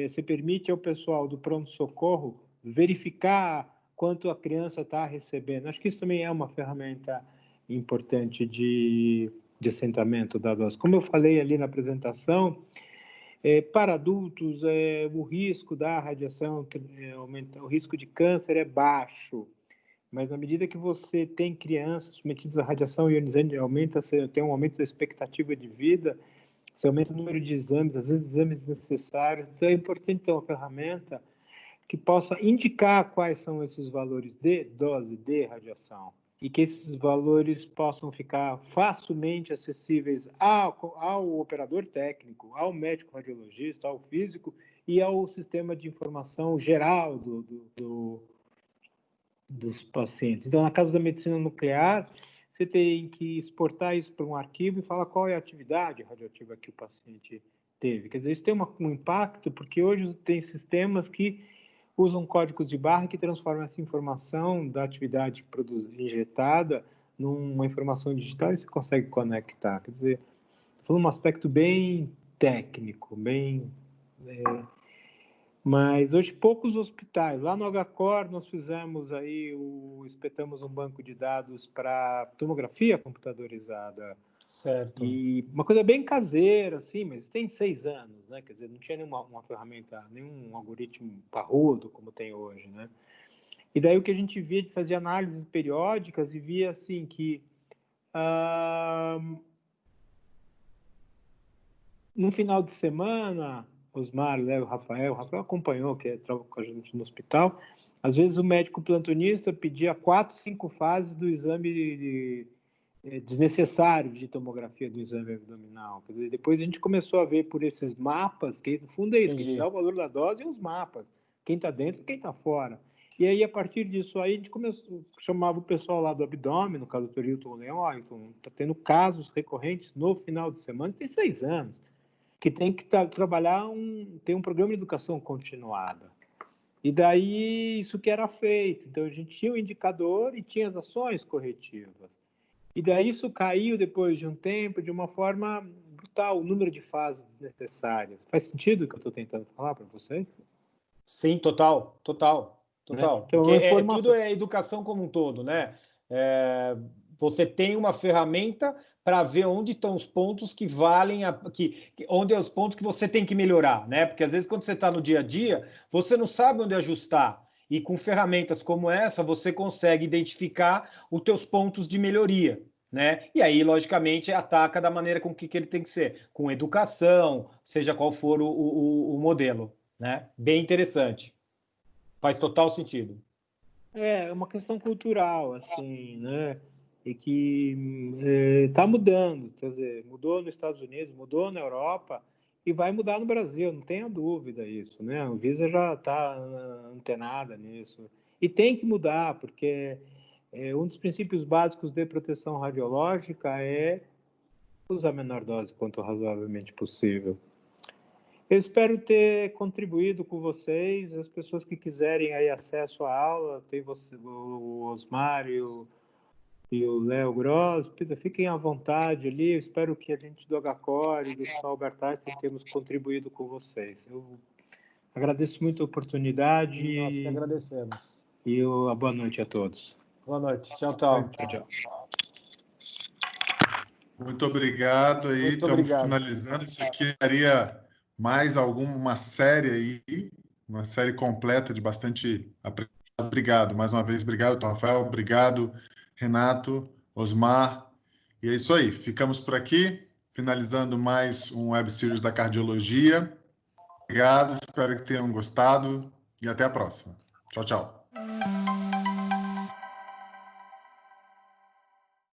você permite ao pessoal do pronto-socorro verificar quanto a criança está recebendo. Acho que isso também é uma ferramenta importante de assentamento da dose. Como eu falei ali na apresentação, para adultos, o risco da radiação, o risco de câncer é baixo, mas na medida que você tem crianças submetidas à radiação ionizante, tem um aumento da expectativa de vida, você aumenta o número de exames, às vezes exames necessários. Então é importante ter uma ferramenta que possa indicar quais são esses valores de dose de radiação e que esses valores possam ficar facilmente acessíveis ao operador técnico, ao médico radiologista, ao físico e ao sistema de informação geral dos pacientes. Então, na casa da medicina nuclear, você tem que exportar isso para um arquivo e falar qual é a atividade radioativa que o paciente teve. Quer dizer, isso tem um impacto, porque hoje tem sistemas que usam códigos de barra que transformam essa informação da atividade injetada numa informação digital e você consegue conectar. Quer dizer, estou falando um aspecto bem técnico, mas hoje poucos hospitais. Lá no HCOR nós fizemos aí, espetamos um banco de dados para tomografia computadorizada. Certo. E uma coisa bem caseira, assim, mas tem 6 anos, né? Quer dizer, não tinha nenhuma ferramenta, nenhum algoritmo parrudo como tem hoje, né? E daí o que a gente via de fazer análises periódicas e via, assim, que no final de semana, Osmar, o Rafael acompanhou, que trabalhou com a gente no hospital, às vezes o médico plantonista pedia 4, 5 fases do exame desnecessário de tomografia do exame abdominal. Quer dizer, depois a gente começou a ver por esses mapas, que no fundo é isso, que a gente dá o valor da dose e os mapas, quem está dentro e quem está fora. E aí, a partir disso aí, a gente chamava o pessoal lá do abdômen, no caso do Dr. Hilton Leão, está tendo casos recorrentes no final de semana, tem 6 anos, que tem que tem um programa de educação continuada. E daí, isso que era feito. Então, a gente tinha o indicador e tinha as ações corretivas. E daí isso caiu depois de um tempo, de uma forma brutal, o número de fases necessárias. Faz sentido o que eu estou tentando falar para vocês? Sim, total. Né? Então, porque tudo é educação como um todo, né? Você tem uma ferramenta para ver onde estão os pontos que valem, onde é os pontos que você tem que melhorar, né? Porque às vezes quando você está no dia a dia, você não sabe onde ajustar. E com ferramentas como essa, você consegue identificar os teus pontos de melhoria, né? E aí, logicamente, ataca da maneira com que ele tem que ser, com educação, seja qual for o modelo, né? Bem interessante. Faz total sentido. É uma questão cultural, assim, né? E que está mudando, quer dizer, mudou nos Estados Unidos, mudou na Europa e vai mudar no Brasil, não tenha dúvida isso, né? A Anvisa já está antenada nisso. E tem que mudar, porque um dos princípios básicos de proteção radiológica é usar a menor dose quanto razoavelmente possível. Eu espero ter contribuído com vocês, as pessoas que quiserem aí acesso à aula, tem você, o Osmar e o Léo Gross, fiquem à vontade ali, eu espero que a gente do HCOR e do Albert Einstein tenhamos contribuído com vocês. Eu agradeço muito a oportunidade. Nós que agradecemos. E boa noite a todos. Boa noite. Tchau, tchau. Tchau. Muito obrigado aí. Estamos finalizando. Isso aqui daria mais uma série aí, uma série completa de bastante aprendizado. Obrigado. Mais uma vez, obrigado, Rafael. Obrigado, Renato, Osmar. E é isso aí. Ficamos por aqui, finalizando mais um Web Series da Cardiologia. Obrigado, espero que tenham gostado e até a próxima. Tchau, tchau.